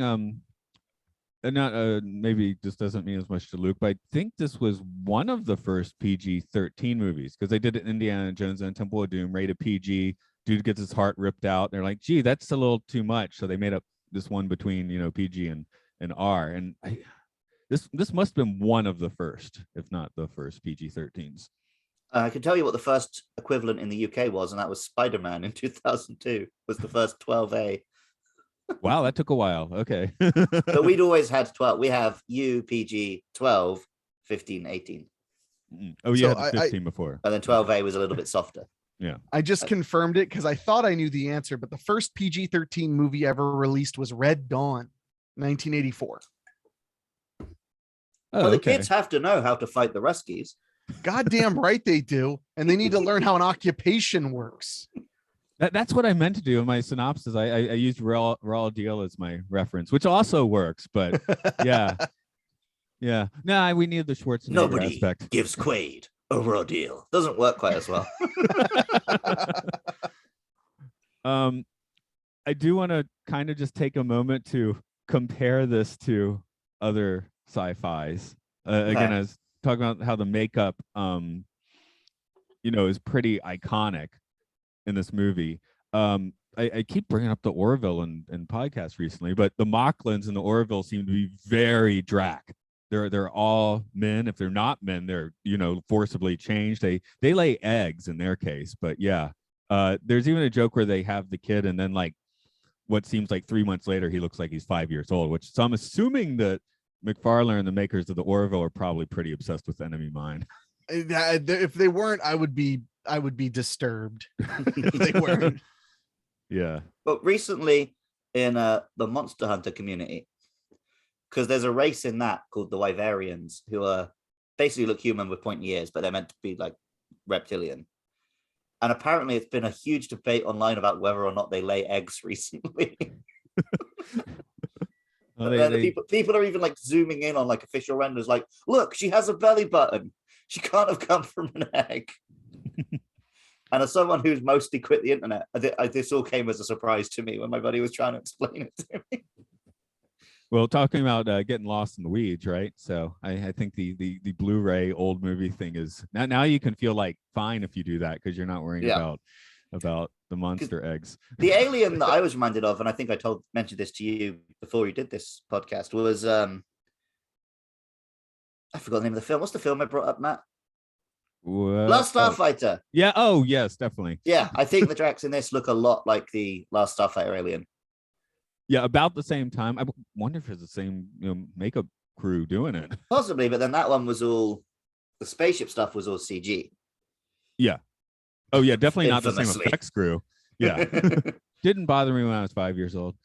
[SPEAKER 1] not maybe this doesn't mean as much to Luke, but I think this was one of the first PG-13 movies, because they did it in Indiana Jones and Temple of Doom, rated PG. Dude gets his heart ripped out. They're like, gee, that's a little too much, so they made up this one between PG and R. And this must have been one of the first, if not the first PG-13s.
[SPEAKER 2] I can tell you what the first equivalent in the UK was, and that was Spider-Man in 2002. Was the first 12A.
[SPEAKER 1] Wow, that took a while. Okay.
[SPEAKER 2] But we'd always had 12. We have PG 12, 15, 18.
[SPEAKER 1] Oh, you had 15 before.
[SPEAKER 2] And then 12A was a little bit softer.
[SPEAKER 1] Yeah.
[SPEAKER 3] I just confirmed it because I thought I knew the answer, but the first PG-13 movie ever released was Red Dawn, 1984.
[SPEAKER 2] Well, the kids have to know how to fight the Ruskies.
[SPEAKER 3] Goddamn right they do. And they need to learn how an occupation works.
[SPEAKER 1] That's what I meant to do in my synopsis. I used raw deal as my reference, which also works, but yeah. Yeah. Nah, we need the Schwarzenegger
[SPEAKER 2] Nobody
[SPEAKER 1] aspect.
[SPEAKER 2] Gives Quaid a raw deal. Doesn't work quite as well.
[SPEAKER 1] I do want to kind of just take a moment to compare this to other sci-fis. Again, I was talking about how the makeup is pretty iconic in this movie. I keep bringing up the Orville in podcasts recently, but the Mocklins and the Orville seem to be very Drac. They're all men. If they're not men, they're forcibly changed. They lay eggs in their case, but yeah. There's even a joke where they have the kid, and then like what seems like 3 months later, he looks like he's 5 years old. So I'm assuming that McFarlane and the makers of the Orville are probably pretty obsessed with Enemy Mine.
[SPEAKER 3] If they weren't, I would be disturbed. If they weren't.
[SPEAKER 1] Yeah.
[SPEAKER 2] But recently in the Monster Hunter community, because there's a race in that called the Wyverians, who are basically look human with pointy ears, but they're meant to be like reptilian. And apparently it's been a huge debate online about whether or not they lay eggs recently. People are even like zooming in on like official renders, like, look, she has a belly button. She can't have come from an egg. And as someone who's mostly quit the internet, this all came as a surprise to me when my buddy was trying to explain it to me.
[SPEAKER 1] Well, talking about getting lost in the weeds, right? So I think the Blu-ray old movie thing is now you can feel like fine if you do that because you're not worrying about the monster eggs.
[SPEAKER 2] The alien that I was reminded of, and I think I mentioned this to you before you did this podcast, was I forgot the name of the film. What's the film I brought up, Matt? Last Starfighter.
[SPEAKER 1] Yeah. Oh, yes, definitely.
[SPEAKER 2] Yeah, I think the Dracs in this look a lot like the Last Starfighter alien.
[SPEAKER 1] Yeah, about the same time. I wonder if it's the same makeup crew doing it.
[SPEAKER 2] Possibly, but then that one was all the spaceship stuff was all CG.
[SPEAKER 1] Yeah. Oh yeah, definitely not the same effects crew. Yeah. Didn't bother me when I was 5 years old.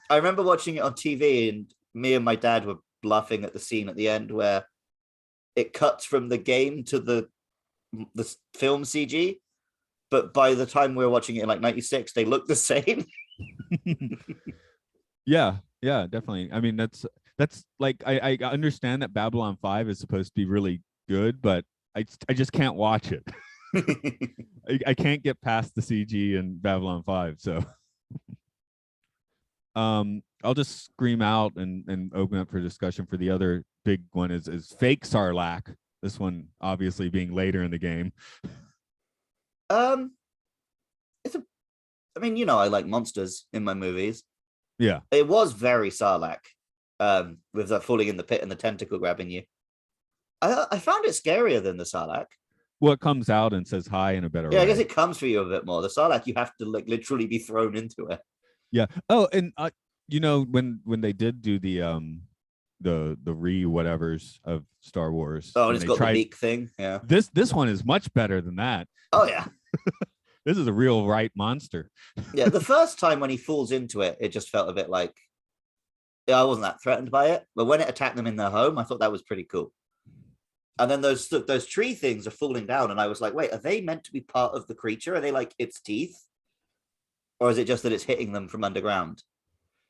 [SPEAKER 2] I remember watching it on TV, and me and my dad were laughing at the scene at the end where it cuts from the game to the film CG, but by the time we were watching it in like 96, they look the same.
[SPEAKER 1] Yeah, definitely. I mean, that's like I understand that Babylon 5 is supposed to be really good, but I just can't watch it. I can't get past the CG in Babylon 5, so I'll just scream out and open up for discussion for the other big one is fake Sarlacc. This one obviously being later in the game.
[SPEAKER 2] I mean, I like monsters in my movies.
[SPEAKER 1] Yeah.
[SPEAKER 2] It was very Sarlacc, with the falling in the pit and the tentacle grabbing you. I found it scarier than the Sarlacc.
[SPEAKER 1] Well, it comes out and says hi in a better way.
[SPEAKER 2] Yeah, I guess it comes for you a bit more. The Sarlacc, you have to like literally be thrown into it.
[SPEAKER 1] Yeah. Oh, and when they did do the whatevers of Star Wars.
[SPEAKER 2] Oh, and it's got the beak thing. Yeah.
[SPEAKER 1] This one is much better than that.
[SPEAKER 2] Oh yeah.
[SPEAKER 1] This is a real right monster.
[SPEAKER 2] Yeah, the first time when he falls into it, it just felt a bit like, I wasn't that threatened by it. But when it attacked them in their home, I thought that was pretty cool. And then those tree things are falling down, and I was like, wait, are they meant to be part of the creature? Are they like its teeth? Or is it just that it's hitting them from underground?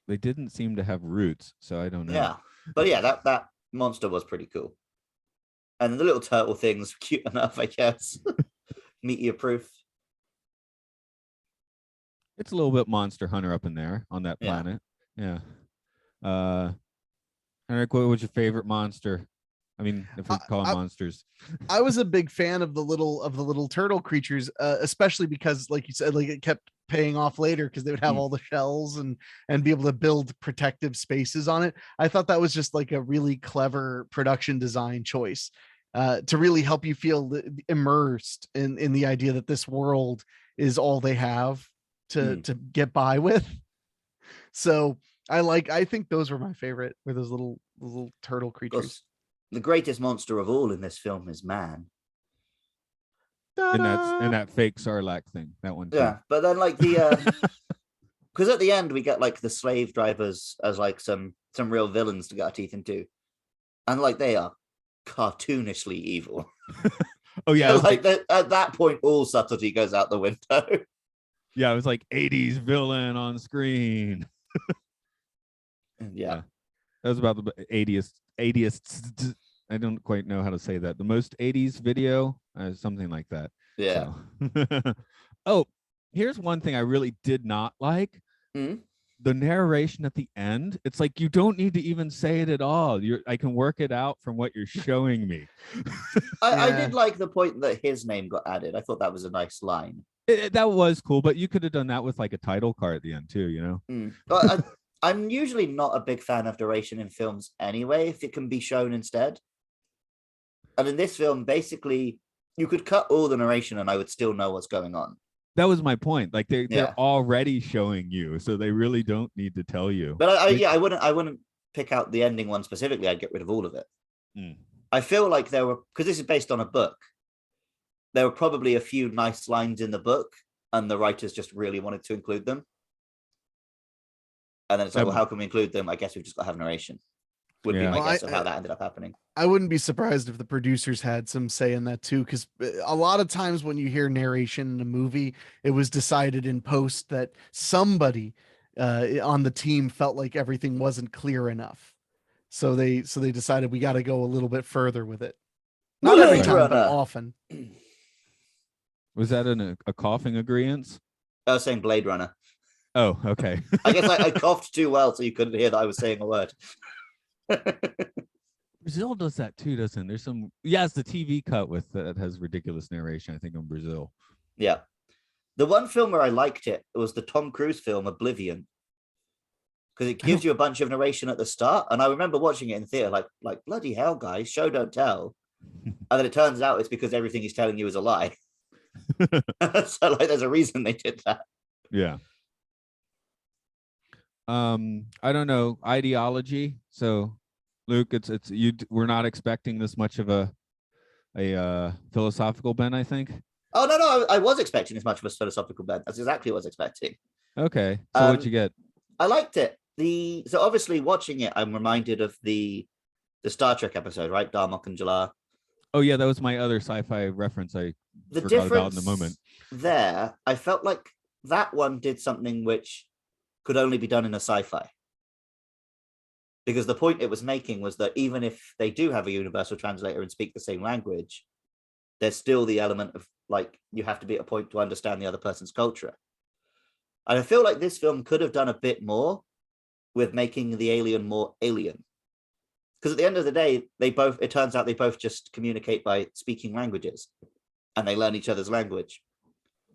[SPEAKER 1] They didn't seem to have roots, so I don't know.
[SPEAKER 2] Yeah. But yeah, that monster was pretty cool. And the little turtle thing's cute enough, I guess. Meteor proof.
[SPEAKER 1] It's a little bit Monster Hunter up in there on that planet. Yeah. Henrique, what was your favorite monster? I mean, if we call them monsters.
[SPEAKER 3] I was a big fan of the little turtle creatures, especially because, like you said, like it kept paying off later because they would have all the shells and be able to build protective spaces on it. I thought that was just like a really clever production design choice to really help you feel immersed in the idea that this world is all they have to get by with. So I think those were my favorite, were those little turtle creatures.
[SPEAKER 2] The greatest monster of all in this film is man.
[SPEAKER 1] And that fake Sarlacc thing, that one too.
[SPEAKER 2] Yeah, but then like the because at the end we get like the slave drivers as like some real villains to get our teeth into, and like they are cartoonishly evil.
[SPEAKER 1] Oh yeah,
[SPEAKER 2] like at that point all subtlety goes out the window.
[SPEAKER 1] Yeah, it was like 80s villain on screen.
[SPEAKER 2] Yeah.
[SPEAKER 1] That was about the 80th. I don't quite know how to say that. The most 80s video, something like that.
[SPEAKER 2] Yeah.
[SPEAKER 1] So. Oh, here's one thing I really did not like. The narration at the end. It's like you don't need to even say it at all. I can work it out from what you're showing me.
[SPEAKER 2] I did like the point that his name got added. I thought that was a nice line.
[SPEAKER 1] That was cool, but you could have done that with like a title card at the end too,
[SPEAKER 2] But I'm usually not a big fan of narration in films anyway, if it can be shown instead. And in this film, basically, you could cut all the narration and I would still know what's going on.
[SPEAKER 1] That was my point. Like they're already showing you, so they really don't need to tell you.
[SPEAKER 2] But I wouldn't pick out the ending one specifically. I'd get rid of all of it. I feel like there were, because this is based on a book, there were probably a few nice lines in the book, and the writers just really wanted to include them. And then it's like, well, how can we include them? I guess we've just got to have narration. would be
[SPEAKER 1] Yeah.
[SPEAKER 2] my
[SPEAKER 3] Well,
[SPEAKER 2] guess of how that ended up happening.
[SPEAKER 3] I wouldn't be surprised if the producers had some say in that too, because a lot of times when you hear narration in a movie, it was decided in post that somebody on the team felt like everything wasn't clear enough. So they decided we got to go a little bit further with it. Not every
[SPEAKER 2] Blade
[SPEAKER 3] time, but
[SPEAKER 2] Runner.
[SPEAKER 3] often.
[SPEAKER 1] Was that a coughing agreement?
[SPEAKER 2] I was saying Blade Runner.
[SPEAKER 1] Oh, okay.
[SPEAKER 2] I guess I coughed too well, so you couldn't hear that I was saying a word.
[SPEAKER 1] Brazil does that too, doesn't it? There's some, it's the TV cut with that has ridiculous narration, I think, in Brazil.
[SPEAKER 2] Yeah. The one film where I liked it was the Tom Cruise film Oblivion, because it gives you a bunch of narration at the start. And I remember watching it in theater, like bloody hell, guys, show don't tell. And then it turns out it's because everything he's telling you is a lie. So like, there's a reason they did that.
[SPEAKER 1] Yeah. I don't know, ideology. So, Luke, it's you. We're not expecting this much of a philosophical bent, I think.
[SPEAKER 2] Oh no, I was expecting as much of a philosophical bent. That's exactly what I was expecting.
[SPEAKER 1] Okay, so what'd you get?
[SPEAKER 2] I liked it. So obviously watching it, I'm reminded of the Star Trek episode, right? Darmok and Jalar.
[SPEAKER 1] Oh yeah, that was my other sci-fi reference. I
[SPEAKER 2] The
[SPEAKER 1] forgot
[SPEAKER 2] difference
[SPEAKER 1] about in the moment.
[SPEAKER 2] there, I felt like that one did something which could only be done in a sci-fi. Because the point it was making was that even if they do have a universal translator and speak the same language, there's still the element of like, you have to be at a point to understand the other person's culture. And I feel like this film could have done a bit more with making the alien more alien. Because at the end of the day, it turns out they both just communicate by speaking languages and they learn each other's language.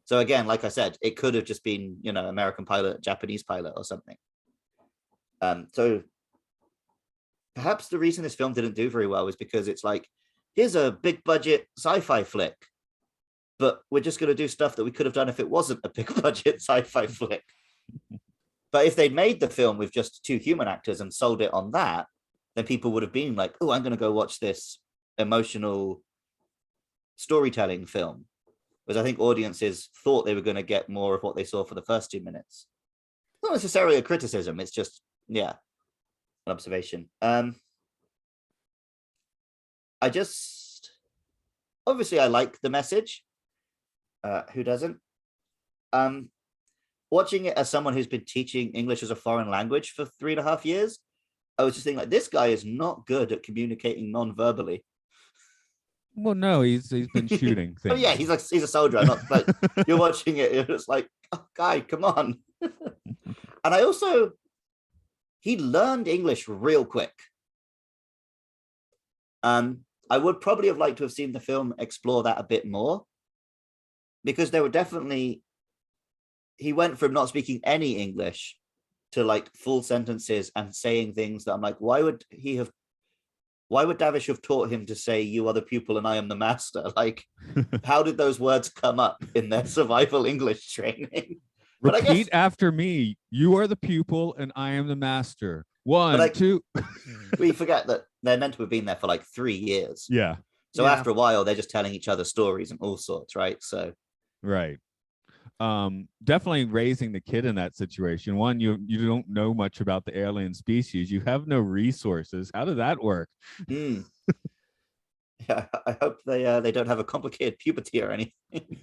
[SPEAKER 2] So again, like I said, it could have just been, American pilot, Japanese pilot or something. So perhaps the reason this film didn't do very well is because it's like, here's a big budget sci-fi flick, but we're just going to do stuff that we could have done if it wasn't a big budget sci-fi flick. But if they'd made the film with just two human actors and sold it on that, then people would have been like, oh, I'm going to go watch this emotional storytelling film. Whereas I think audiences thought they were going to get more of what they saw for the first 2 minutes. Not necessarily a criticism. It's just, an observation. Obviously I like the message. Who doesn't? Watching it as someone who's been teaching English as a foreign language for 3.5 years, I was just thinking like, this guy is not good at communicating non-verbally.
[SPEAKER 1] Well, no, he's been shooting things.
[SPEAKER 2] Oh yeah, he's a soldier. I'm not like, you're watching it, it's like, oh, guy, come on. And he learned English real quick. I would probably have liked to have seen the film explore that a bit more, because there were definitely, he went from not speaking any English to like full sentences and saying things that I'm like, why would Davish have taught him to say, you are the pupil and I am the master? Like, how did those words come up in their survival English training?
[SPEAKER 1] Repeat after me. You are the pupil and I am the master. 1, 2.
[SPEAKER 2] We forget that they're meant to have been there for like 3 years.
[SPEAKER 1] Yeah.
[SPEAKER 2] So after a while, they're just telling each other stories and all sorts, right? So,
[SPEAKER 1] right. Definitely raising the kid in that situation. One, you don't know much about the alien species. You have no resources. How did that work?
[SPEAKER 2] Yeah, I hope they don't have a complicated puberty or anything.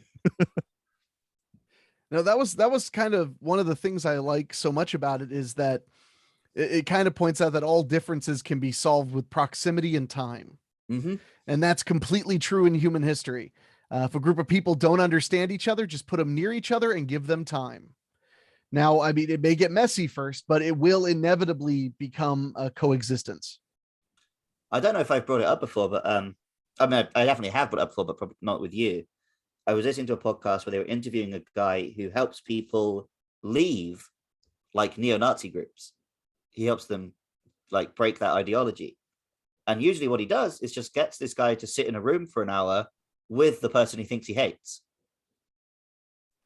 [SPEAKER 3] No, that was kind of one of the things I like so much about it, is that it kind of points out that all differences can be solved with proximity and time.
[SPEAKER 2] Mm-hmm.
[SPEAKER 3] And that's completely true in human history. If a group of people don't understand each other, just put them near each other and give them time. Now, I mean, it may get messy first, but it will inevitably become a coexistence.
[SPEAKER 2] I don't know if I've brought it up before, but I definitely have brought it up before, but probably not with you. I was listening to a podcast where they were interviewing a guy who helps people leave like neo-Nazi groups. He helps them like break that ideology. And usually what he does is just gets this guy to sit in a room for an hour with the person he thinks he hates.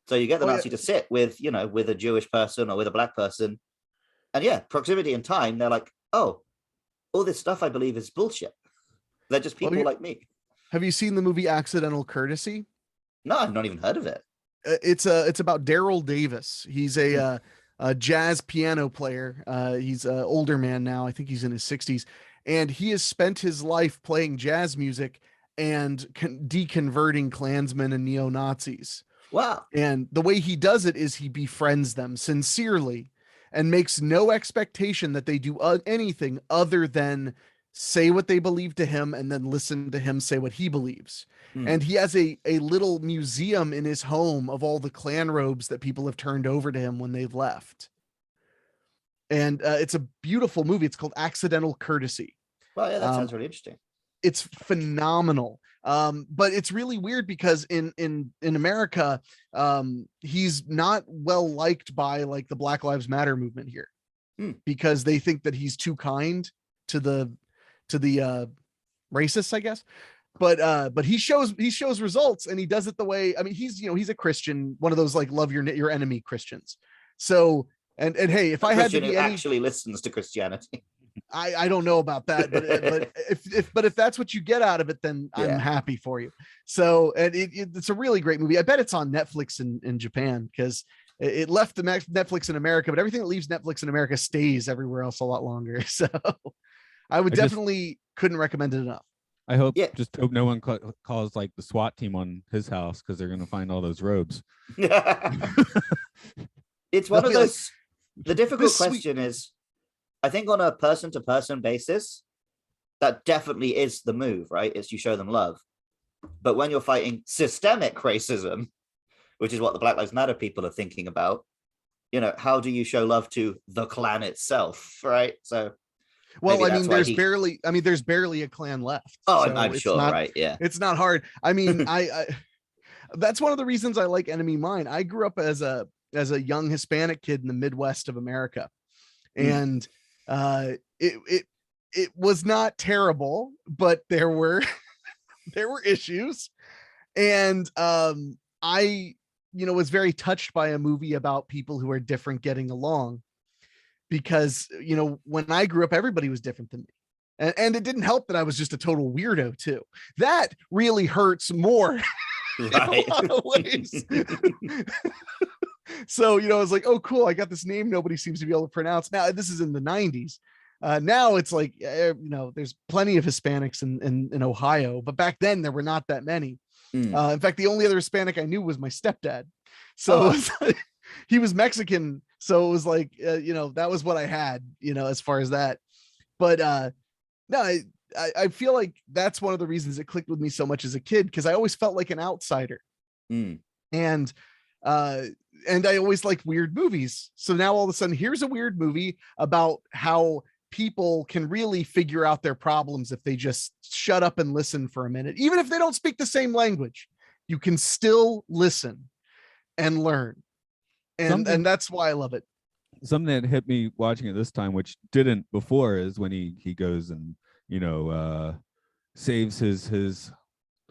[SPEAKER 2] So you get the Nazi to sit with, with a Jewish person or with a black person. And proximity and time, they're like, oh, all this stuff I believe is bullshit. They're just people like me.
[SPEAKER 3] Have you seen the movie Accidental Courtesy?
[SPEAKER 2] No, I've not even heard of it.
[SPEAKER 3] It's about Daryl Davis. He's a a jazz piano player. He's an older man now. I think he's in his 60s, and he has spent his life playing jazz music and deconverting Klansmen and neo-Nazis.
[SPEAKER 2] Wow.
[SPEAKER 3] And the way he does it is he befriends them sincerely and makes no expectation that they do anything other than say what they believe to him and then listen to him say what he believes. And he has a little museum in his home of all the Klan robes that people have turned over to him when they've left. And it's a beautiful movie. It's called Accidental Courtesy.
[SPEAKER 2] Well, yeah, that sounds really interesting.
[SPEAKER 3] It's phenomenal. But it's really weird because in America, he's not well liked by like the Black Lives Matter movement here, because they think that he's too kind to the racists, I guess. But he shows results, and he does it the way, I mean, he's a Christian, one of those like love your enemy Christians. So and hey, if I had to be
[SPEAKER 2] actually listens to Christianity.
[SPEAKER 3] I don't know about that, but if that's what you get out of it, then I'm happy for you. So, and it's a really great movie. I bet it's on Netflix in Japan, because it left the Netflix in America, but everything that leaves Netflix in America stays everywhere else a lot longer. So I definitely couldn't recommend it enough.
[SPEAKER 1] I hope just hope no one calls like the SWAT team on his house, because they're going to find all those robes.
[SPEAKER 2] It's one of those. The difficult question is, I think on a person-to-person basis, that definitely is the move, right? It's you show them love. But when you're fighting systemic racism, which is what the Black Lives Matter people are thinking about, how do you show love to the Klan itself, right? So,
[SPEAKER 3] well, I mean, there's barely a Klan left.
[SPEAKER 2] Oh,
[SPEAKER 3] so
[SPEAKER 2] I'm sure, right? Yeah,
[SPEAKER 3] it's not hard. I mean, I that's one of the reasons I like Enemy Mine. I grew up as a young Hispanic kid in the Midwest of America, and it was not terrible, but there were issues, and I was very touched by a movie about people who are different getting along, because when I grew up, everybody was different than me, and it didn't help that I was just a total weirdo too. That really hurts more.
[SPEAKER 2] Right.
[SPEAKER 3] In a lot of ways. So, I was like, oh, cool. I got this name nobody seems to be able to pronounce. Now, this is in the 90s. Now it's like, there's plenty of Hispanics in Ohio, but back then there were not that many. In fact, the only other Hispanic I knew was my stepdad. So it was like, he was Mexican. So it was like, that was what I had, as far as that. But no, I feel like that's one of the reasons it clicked with me so much as a kid, because I always felt like an outsider. And I always liked weird movies. So now all of a sudden, here's a weird movie about how people can really figure out their problems if they just shut up and listen for a minute. Even if they don't speak the same language, you can still listen and learn. And that's why I love it.
[SPEAKER 1] Something that hit me watching it this time, which didn't before, is when he goes and saves his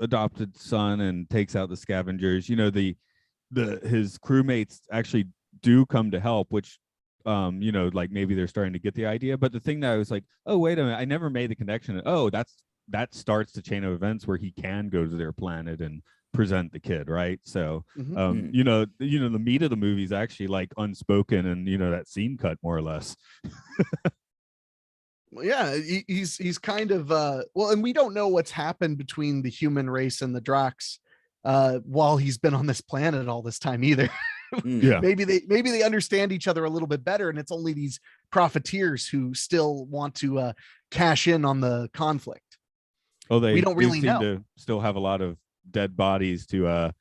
[SPEAKER 1] adopted son and takes out the scavengers. His crewmates actually do come to help, which like maybe they're starting to get the idea. But the thing that I was like, oh, wait a minute, I never made the connection. Oh, that starts the chain of events where he can go to their planet and present the kid, right? So the meat of the movie is actually like unspoken, and that scene cut more or less.
[SPEAKER 3] Yeah, he's kind of and we don't know what's happened between the human race and the Dracs while he's been on this planet all this time either.
[SPEAKER 1] Yeah,
[SPEAKER 3] maybe they understand each other a little bit better, and it's only these profiteers who still want to cash in on the conflict.
[SPEAKER 1] Oh, we
[SPEAKER 3] don't really
[SPEAKER 1] seem
[SPEAKER 3] know.
[SPEAKER 1] To still have a lot of dead bodies to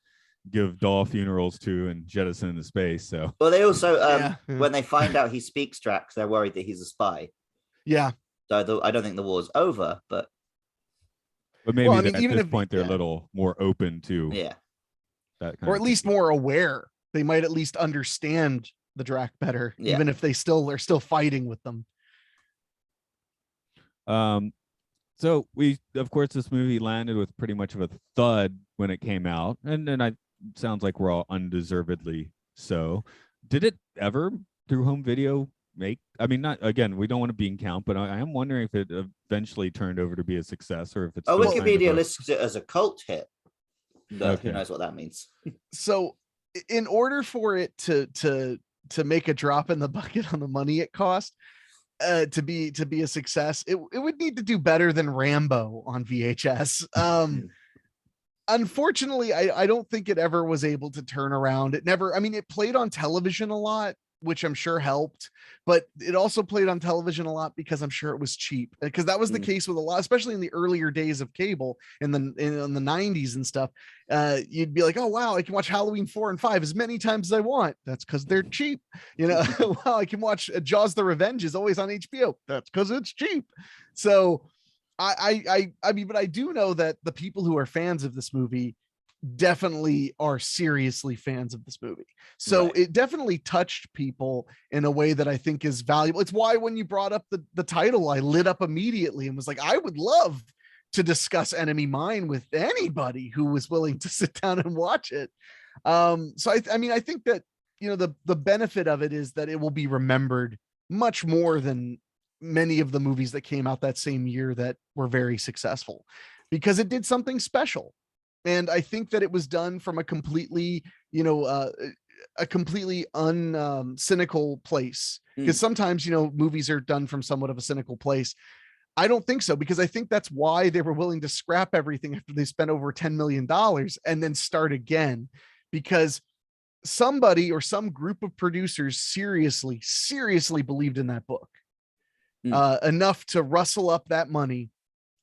[SPEAKER 1] give doll funerals to and jettison into space. So,
[SPEAKER 2] well, they also when they find out he speaks Drax, they're worried that he's a spy.
[SPEAKER 3] Yeah.
[SPEAKER 2] So I don't think the war's over, but
[SPEAKER 1] maybe at this point they're a little more open to that kind
[SPEAKER 3] or at least more aware. They might at least understand the Drac better, even if they're still fighting with them.
[SPEAKER 1] So of course this movie landed with pretty much of a thud when it came out, and sounds like we're all undeservedly so. Did it ever through home video not again, we don't want to bean count, but I am wondering if it eventually turned over to be a success, or if it's
[SPEAKER 2] Wikipedia lists it as a cult hit. Who knows what that means?
[SPEAKER 3] So in order for it to to make a drop in the bucket on the money it cost to be a success, it would need to do better than Rambo on VHS. Unfortunately, I don't think it ever was able to turn around. It never, I mean, it played on television a lot, which I'm sure helped, but it also played on television a lot because I'm sure it was cheap, because that was the case with a lot, especially in the earlier days of cable in the 90s and stuff. You'd be like, oh wow, I can watch Halloween 4 and 5 as many times as I want. That's because they're cheap. You know, wow, I can watch Jaws the Revenge is always on HBO. That's because it's cheap. So I mean, but I do know that the people who are fans of this movie definitely are seriously fans of this movie. So
[SPEAKER 2] Right.
[SPEAKER 3] it definitely touched people in a way that I think is valuable. It's why when you brought up the title, I lit up immediately and was like, I would love to discuss Enemy Mine with anybody who was willing to sit down and watch it. So I mean, I think that, you know, the benefit of it is that it will be remembered much more than many of the movies that came out that same year that were very successful, because it did something special. And I think that it was done from a completely, you know, a completely cynical place. Because sometimes, you know, movies are done from somewhat of a cynical place. I don't think so, because I think that's why they were willing to scrap everything after they spent over $10 million and then start again, because somebody or some group of producers seriously believed in that book enough to rustle up that money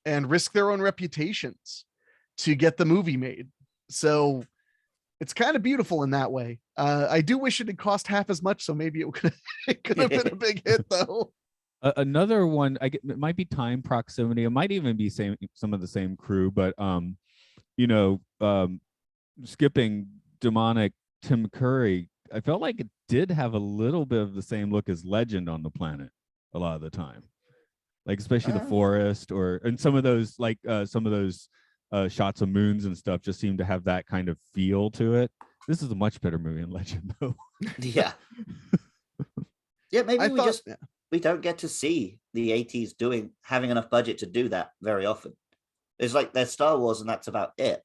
[SPEAKER 3] and risk their own reputations to get the movie made. So it's kind of beautiful in that way. I do wish it had cost half as much, so maybe it could have been a big hit though.
[SPEAKER 1] Another one, it might be Time Proximity. It might even be some of the same crew, but you know, skipping demonic Tim Curry, I felt like it did have a little bit of the same look as Legend on the Planet a lot of the time, like especially the forest and some of those shots of moons and stuff just seem to have that kind of feel to it. This is a much better movie than Legend though.
[SPEAKER 2] Yeah. Yeah, maybe we don't get to see the 80s having enough budget to do that very often. It's like there's Star Wars and that's about it.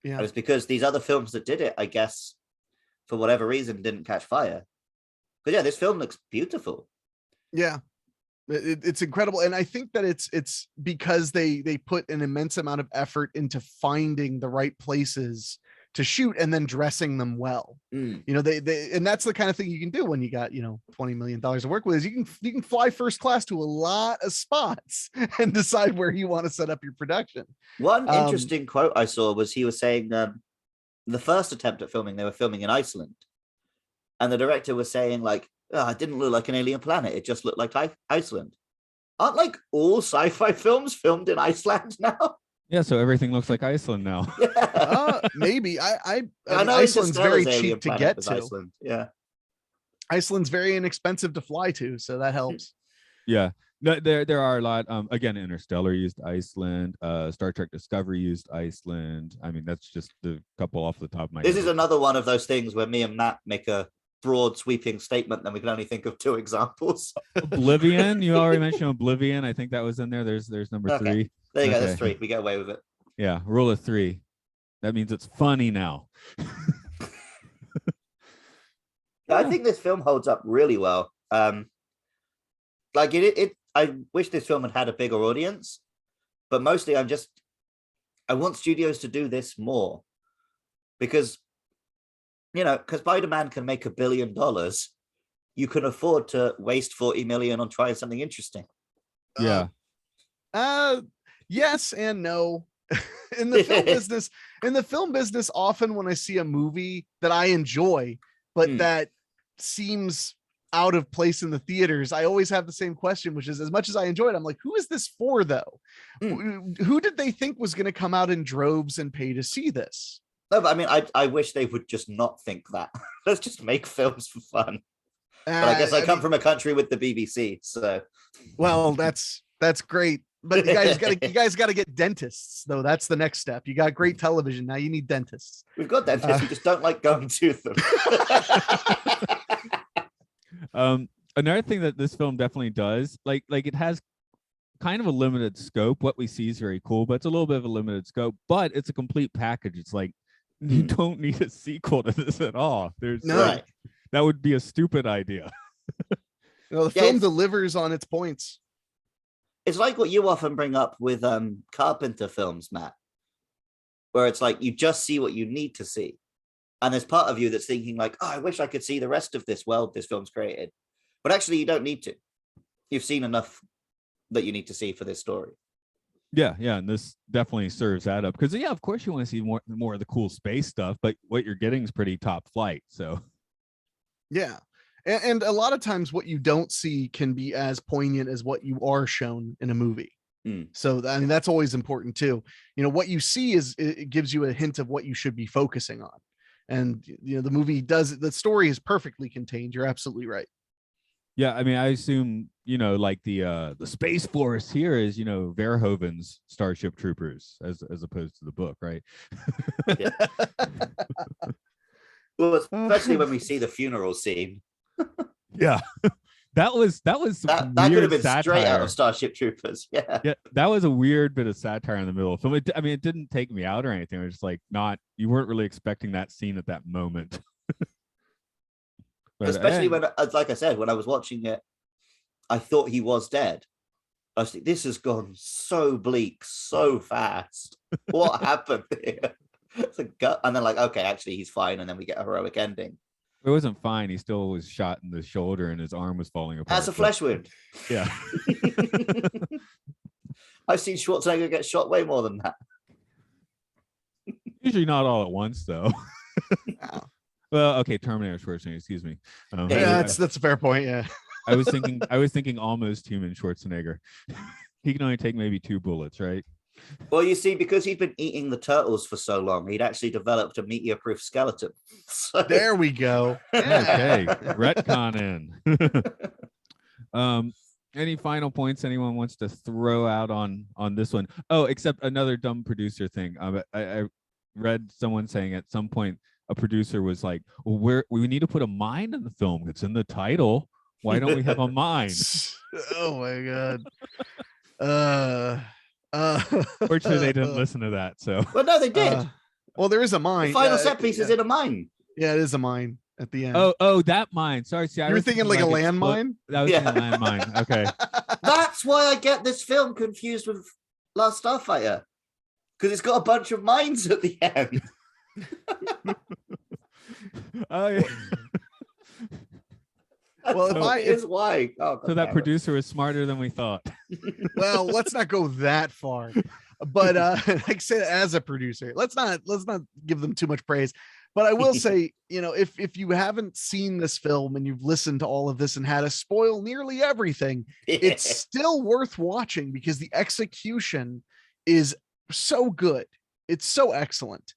[SPEAKER 3] Yeah.
[SPEAKER 2] And it's because these other films that did it, I guess, for whatever reason, didn't catch fire. But yeah, this film looks beautiful.
[SPEAKER 3] Yeah. It's incredible. And I think that it's because they put an immense amount of effort into finding the right places to shoot and then dressing them well. You know, they and that's the kind of thing you can do when you got, you know, $20 million to work with, is you can fly first class to a lot of spots and decide where you want to set up your production.
[SPEAKER 2] One interesting quote I saw was he was saying the first attempt at filming, they were filming in Iceland. And the director was saying like, oh, it didn't look like an alien planet. It just looked like Iceland. Aren't like all sci-fi films filmed in Iceland now?
[SPEAKER 1] Yeah, so everything looks like Iceland now.
[SPEAKER 2] Yeah.
[SPEAKER 3] Maybe. I mean,
[SPEAKER 2] know
[SPEAKER 3] Iceland's very
[SPEAKER 2] Interstellar's alien
[SPEAKER 3] cheap to
[SPEAKER 2] planet
[SPEAKER 3] get
[SPEAKER 2] was
[SPEAKER 3] to.
[SPEAKER 2] Iceland. Yeah.
[SPEAKER 3] Iceland's very inexpensive to fly to, so that helps.
[SPEAKER 1] Yeah. No, there are a lot. Again, Interstellar used Iceland. Star Trek Discovery used Iceland. I mean, that's just the couple off the top of my head.
[SPEAKER 2] This is another one of those things where me and Matt make a broad sweeping statement, then we can only think of 2 examples.
[SPEAKER 1] Oblivion, you already mentioned Oblivion. I think that was in there. There's number 3.
[SPEAKER 2] There you go. That's 3. We get away with it.
[SPEAKER 1] Yeah, rule of 3. That means it's funny now.
[SPEAKER 2] I think this film holds up really well. Like I wish this film had a bigger audience, but mostly I want studios to do this more, because, you know, because Spider-Man can make $1 billion. You can afford to waste 40 million on trying something interesting.
[SPEAKER 1] Yeah.
[SPEAKER 3] Yes and no. In the film business, often when I see a movie that I enjoy, but that seems out of place in the theaters, I always have the same question, which is, as much as I enjoy it, I'm like, who is this for though? Who did they think was going to come out in droves and pay to see this?
[SPEAKER 2] No, but I mean, I wish they would just not think that. Let's just make films for fun. But I guess I come from a country with the BBC, so.
[SPEAKER 3] Well, that's great. But you guys got to get dentists, though. That's the next step. You got great television. Now you need dentists.
[SPEAKER 2] We've got dentists. We just don't like going to them.
[SPEAKER 1] Another thing that this film definitely does, like it has kind of a limited scope. What we see is very cool, but it's a little bit of a limited scope. But it's a complete package. It's like you don't need a sequel to this at all. That would be a stupid idea.
[SPEAKER 3] The
[SPEAKER 2] Yeah,
[SPEAKER 3] film
[SPEAKER 2] it's-
[SPEAKER 3] delivers on its points.
[SPEAKER 2] It's like what you often bring up with Carpenter films, Matt, where it's like you just see what you need to see. And there's part of you that's thinking like, oh, I wish I could see the rest of this world this film's created. But actually, you don't need to. You've seen enough that you need to see for this story.
[SPEAKER 1] Yeah, and this definitely serves that up because of course you want to see more of the cool space stuff, but what you're getting is pretty top flight. So
[SPEAKER 3] Yeah. And a lot of times what you don't see can be as poignant as what you are shown in a movie. So I mean, that's always important too. What you see it gives you a hint of what you should be focusing on. And the movie the story is perfectly contained. You're absolutely right.
[SPEAKER 1] yeah, I mean, I assume like the Space Force here is Verhoeven's Starship Troopers as opposed to the book, right?
[SPEAKER 2] Yeah. Well, especially when we see the funeral scene.
[SPEAKER 1] Yeah, that was
[SPEAKER 2] That could have been
[SPEAKER 1] satire.
[SPEAKER 2] straight out of Starship Troopers. Yeah.
[SPEAKER 1] That was a weird bit of satire in the middle of the film. It didn't take me out or anything. It was just like you weren't really expecting that scene at that moment. But,
[SPEAKER 2] especially when, like I said, when I was watching it, I thought he was dead. I was like, this has gone so bleak so fast. What happened here? And then like, okay, actually he's fine, and then we get a heroic ending.
[SPEAKER 1] it wasn't fine. He still was shot in the shoulder and his arm was falling apart.
[SPEAKER 2] That's a flesh wound.
[SPEAKER 1] Yeah.
[SPEAKER 2] I've seen Schwarzenegger get shot way more than that.
[SPEAKER 1] Usually not all at once, though. Well, okay, Terminator Schwarzenegger, excuse me.
[SPEAKER 3] Yeah, that's a fair point. Yeah.
[SPEAKER 1] I was thinking almost human Schwarzenegger. He can only take maybe 2 bullets, right?
[SPEAKER 2] Well, you see, because he'd been eating the turtles for so long, he'd actually developed a meteor-proof skeleton. So...
[SPEAKER 3] There we go.
[SPEAKER 1] Okay, retcon in. Any final points anyone wants to throw out on this one? Oh, except another dumb producer thing. I read someone saying at some point a producer was like, well, we need to put a mine in the film. It's in the title. Why don't we have a mine?
[SPEAKER 3] Oh my god.
[SPEAKER 1] Fortunately, they didn't listen to that. So,
[SPEAKER 2] well, no, they did.
[SPEAKER 3] Well, there is a mine.
[SPEAKER 2] The final set piece is in a mine.
[SPEAKER 3] Yeah, it is a mine at the end.
[SPEAKER 1] Oh, that mine. Sorry, see,
[SPEAKER 3] you were thinking like a landmine.
[SPEAKER 1] That was a landmine. Okay.
[SPEAKER 2] That's why I get this film confused with Last Starfighter, because it's got a bunch of mines at the end.
[SPEAKER 1] Oh yeah.
[SPEAKER 3] Well,
[SPEAKER 2] why. Oh,
[SPEAKER 1] so that producer is smarter than we thought.
[SPEAKER 3] Well, let's not go that far. But like I said, as a producer, let's not give them too much praise. But I will say, if you haven't seen this film and you've listened to all of this and had us spoil nearly everything, it's still worth watching because the execution is so good. It's so excellent.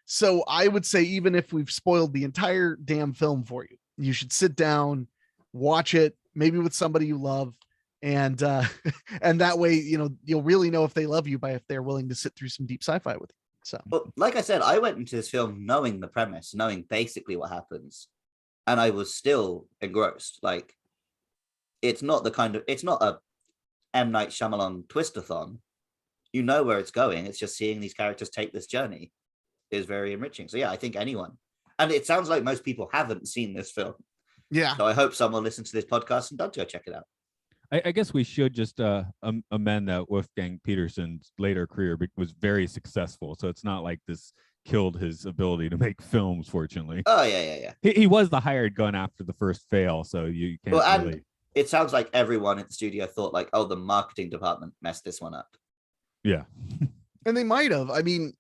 [SPEAKER 3] So I would say, even if we've spoiled the entire damn film for you, you should sit down, watch it, maybe with somebody you love, and that way, you'll really know if they love you by if they're willing to sit through some deep sci-fi with you. So,
[SPEAKER 2] well, like I said, I went into this film knowing the premise, knowing basically what happens, and I was still engrossed. Like, it's not a M. Night Shyamalan twist-a-thon. You know where it's going. It's just seeing these characters take this journey is very enriching. So yeah, I think anyone, and it sounds like most people haven't seen this film.
[SPEAKER 3] Yeah.
[SPEAKER 2] So I hope someone listens to this podcast and does go check it out.
[SPEAKER 1] I guess we should just amend that Wolfgang Petersen's later career was very successful. So it's not like this killed his ability to make films, fortunately.
[SPEAKER 2] Oh, yeah.
[SPEAKER 1] He was the hired gun after the first fail. So you can't really...
[SPEAKER 2] It sounds like everyone at the studio thought like, oh, the marketing department messed this one up.
[SPEAKER 1] Yeah.
[SPEAKER 3] And they might have. I mean,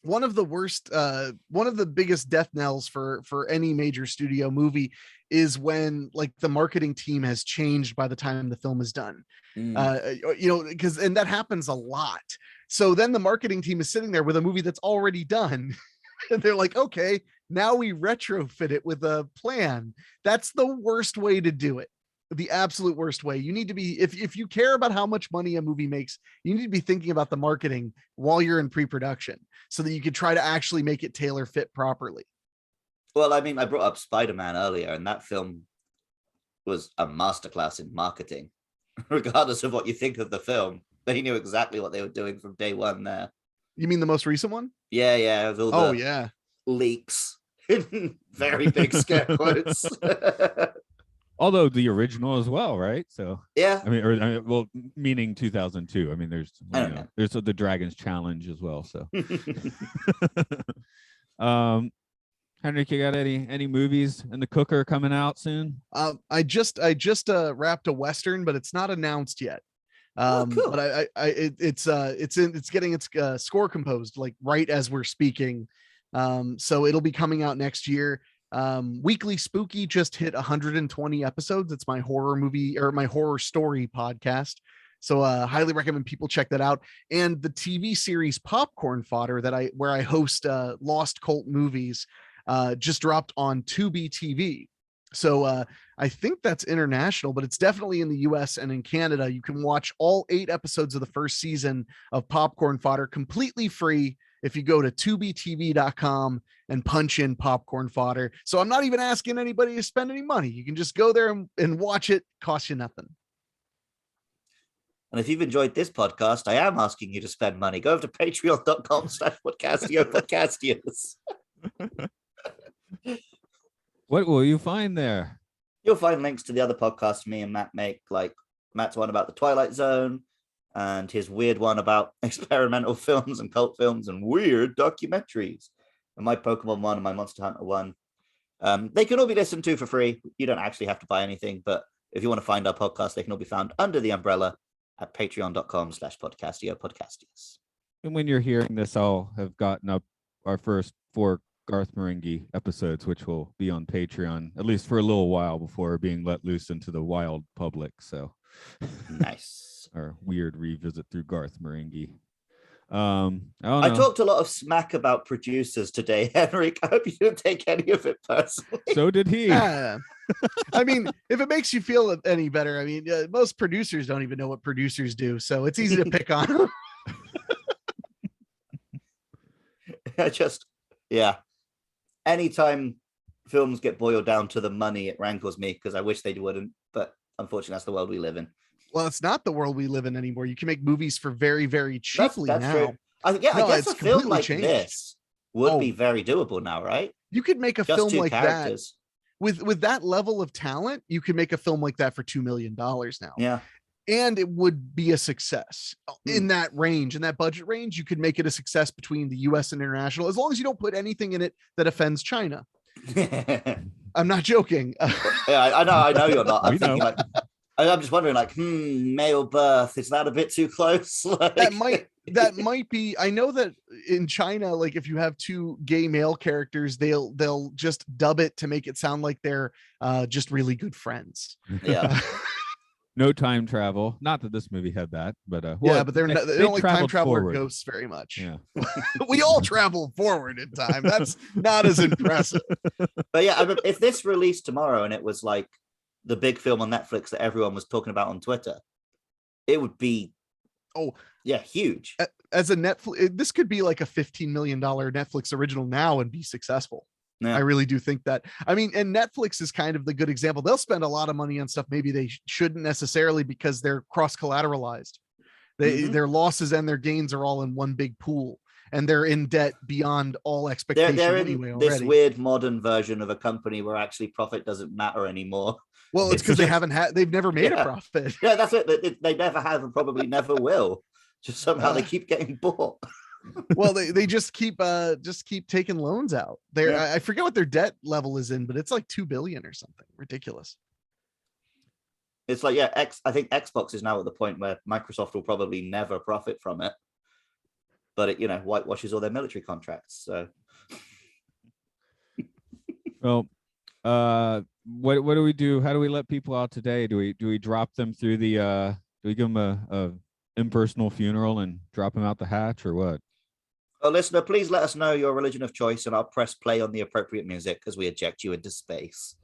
[SPEAKER 3] one of the biggest death knells for any major studio movie is when like the marketing team has changed by the time the film is done. Because and that happens a lot. So then the marketing team is sitting there with a movie that's already done. And they're like, okay, now we retrofit it with a plan. That's the worst way to do it. The absolute worst way. You need to be, if you care about how much money a movie makes, you need to be thinking about the marketing while you're in pre-production so that you can try to actually make it tailor fit properly.
[SPEAKER 2] Well, I mean, I brought up Spider-Man earlier, and that film was a masterclass in marketing. Regardless of what you think of the film, they knew exactly what they were doing from day one there.
[SPEAKER 3] You mean the most recent one?
[SPEAKER 2] Yeah. With all the leaks. in very big scare quotes.
[SPEAKER 1] Although the original as well, right? So
[SPEAKER 2] Yeah.
[SPEAKER 1] well, meaning 2002. I mean, there's there's the Dragon's Challenge as well. So, Henrik, you got any movies in the cooker coming out soon?
[SPEAKER 3] I just wrapped a Western, but it's not announced yet.
[SPEAKER 2] Cool.
[SPEAKER 3] But it's getting its score composed like right as we're speaking. So it'll be coming out next year. Weekly Spooky just hit 120 episodes. It's my horror movie or my horror story podcast. So highly recommend people check that out. And the TV series Popcorn Fodder where I host Lost Cult Movies just dropped on Tubi TV. So I think that's international, but it's definitely in the US and in Canada. You can watch all 8 episodes of the first season of Popcorn Fodder completely free if you go to tubitv.com and punch in Popcorn Fodder. So I'm not even asking anybody to spend any money. You can just go there and watch it. Cost you nothing.
[SPEAKER 2] And if you've enjoyed this podcast, I am asking you to spend money. Go over to patreon.com/podcastio.
[SPEAKER 1] What will you find there?
[SPEAKER 2] You'll find links to the other podcasts me and Matt make, like Matt's one about the Twilight Zone and his weird one about experimental films and cult films and weird documentaries, and my Pokemon one and my Monster Hunter one. They can all be listened to for free. You don't actually have to buy anything, but if you want to find our podcast, they can all be found under the umbrella at patreon.com/podcastio.
[SPEAKER 1] And when you're hearing this, I'll have gotten up our first 4 Garth Marenghi episodes, which will be on Patreon, at least for a little while before being let loose into the wild public. So
[SPEAKER 2] nice.
[SPEAKER 1] Our weird revisit through Garth Marenghi.
[SPEAKER 2] I talked a lot of smack about producers today, Henrik. I hope you didn't take any of it personally.
[SPEAKER 1] So did he.
[SPEAKER 3] Yeah. I mean, if it makes you feel any better, I mean, most producers don't even know what producers do, so it's easy to pick on them.
[SPEAKER 2] Anytime films get boiled down to the money, it rankles me because I wish they wouldn't, but unfortunately that's the world we live in.
[SPEAKER 3] Well, it's not the world we live in anymore. You can make movies for very, very cheaply
[SPEAKER 2] that's
[SPEAKER 3] now.
[SPEAKER 2] True. I guess a film like this would be very doable now, right?
[SPEAKER 3] You could make a
[SPEAKER 2] Just
[SPEAKER 3] film
[SPEAKER 2] 2
[SPEAKER 3] like
[SPEAKER 2] characters.
[SPEAKER 3] that with that level of talent. You could make a film like that for $2 million now.
[SPEAKER 2] Yeah.
[SPEAKER 3] And it would be a success in that range, in that budget range. You could make it a success between the US and international, as long as you don't put anything in it that offends China. I'm not joking.
[SPEAKER 2] Yeah, I know you're not. I'm thinking I'm just wondering, male birth, is that a bit too close?
[SPEAKER 3] That might be. I know that in China, like if you have 2 gay male characters, they'll just dub it to make it sound like they're just really good friends.
[SPEAKER 2] Yeah.
[SPEAKER 1] No time travel. Not that this movie had that, but
[SPEAKER 3] but they don't like time travel or
[SPEAKER 1] forward.
[SPEAKER 3] ghosts very much.
[SPEAKER 1] Yeah.
[SPEAKER 3] We all travel forward in time. That's not as impressive.
[SPEAKER 2] But yeah, if this released tomorrow and it was like the big film on Netflix that everyone was talking about on Twitter, it would be huge.
[SPEAKER 3] As a Netflix, this could be like a $15 million Netflix original now and be successful. Yeah. I really do think that. I mean, and Netflix is kind of the good example. They'll spend a lot of money on stuff maybe they shouldn't necessarily because they're cross-collateralized. Their losses and their gains are all in one big pool, and they're in debt beyond all expectation.
[SPEAKER 2] They're in
[SPEAKER 3] anyway
[SPEAKER 2] this weird modern version of a company where actually profit doesn't matter anymore.
[SPEAKER 3] Well, it's because they've never made a profit.
[SPEAKER 2] Yeah, that's it. They never have and probably never will. Just somehow they keep getting bought.
[SPEAKER 3] Well, they just keep taking loans out there. I forget what their debt level is in, but it's like 2 billion or something ridiculous.
[SPEAKER 2] It's like, I think Xbox is now at the point where Microsoft will probably never profit from it, but it whitewashes all their military contracts. So,
[SPEAKER 1] well, what do we do? How do we let people out today? Do we drop them through the do we give them a impersonal funeral and drop them out the hatch, or what?
[SPEAKER 2] Well, listener, please let us know your religion of choice and I'll press play on the appropriate music as we eject you into space.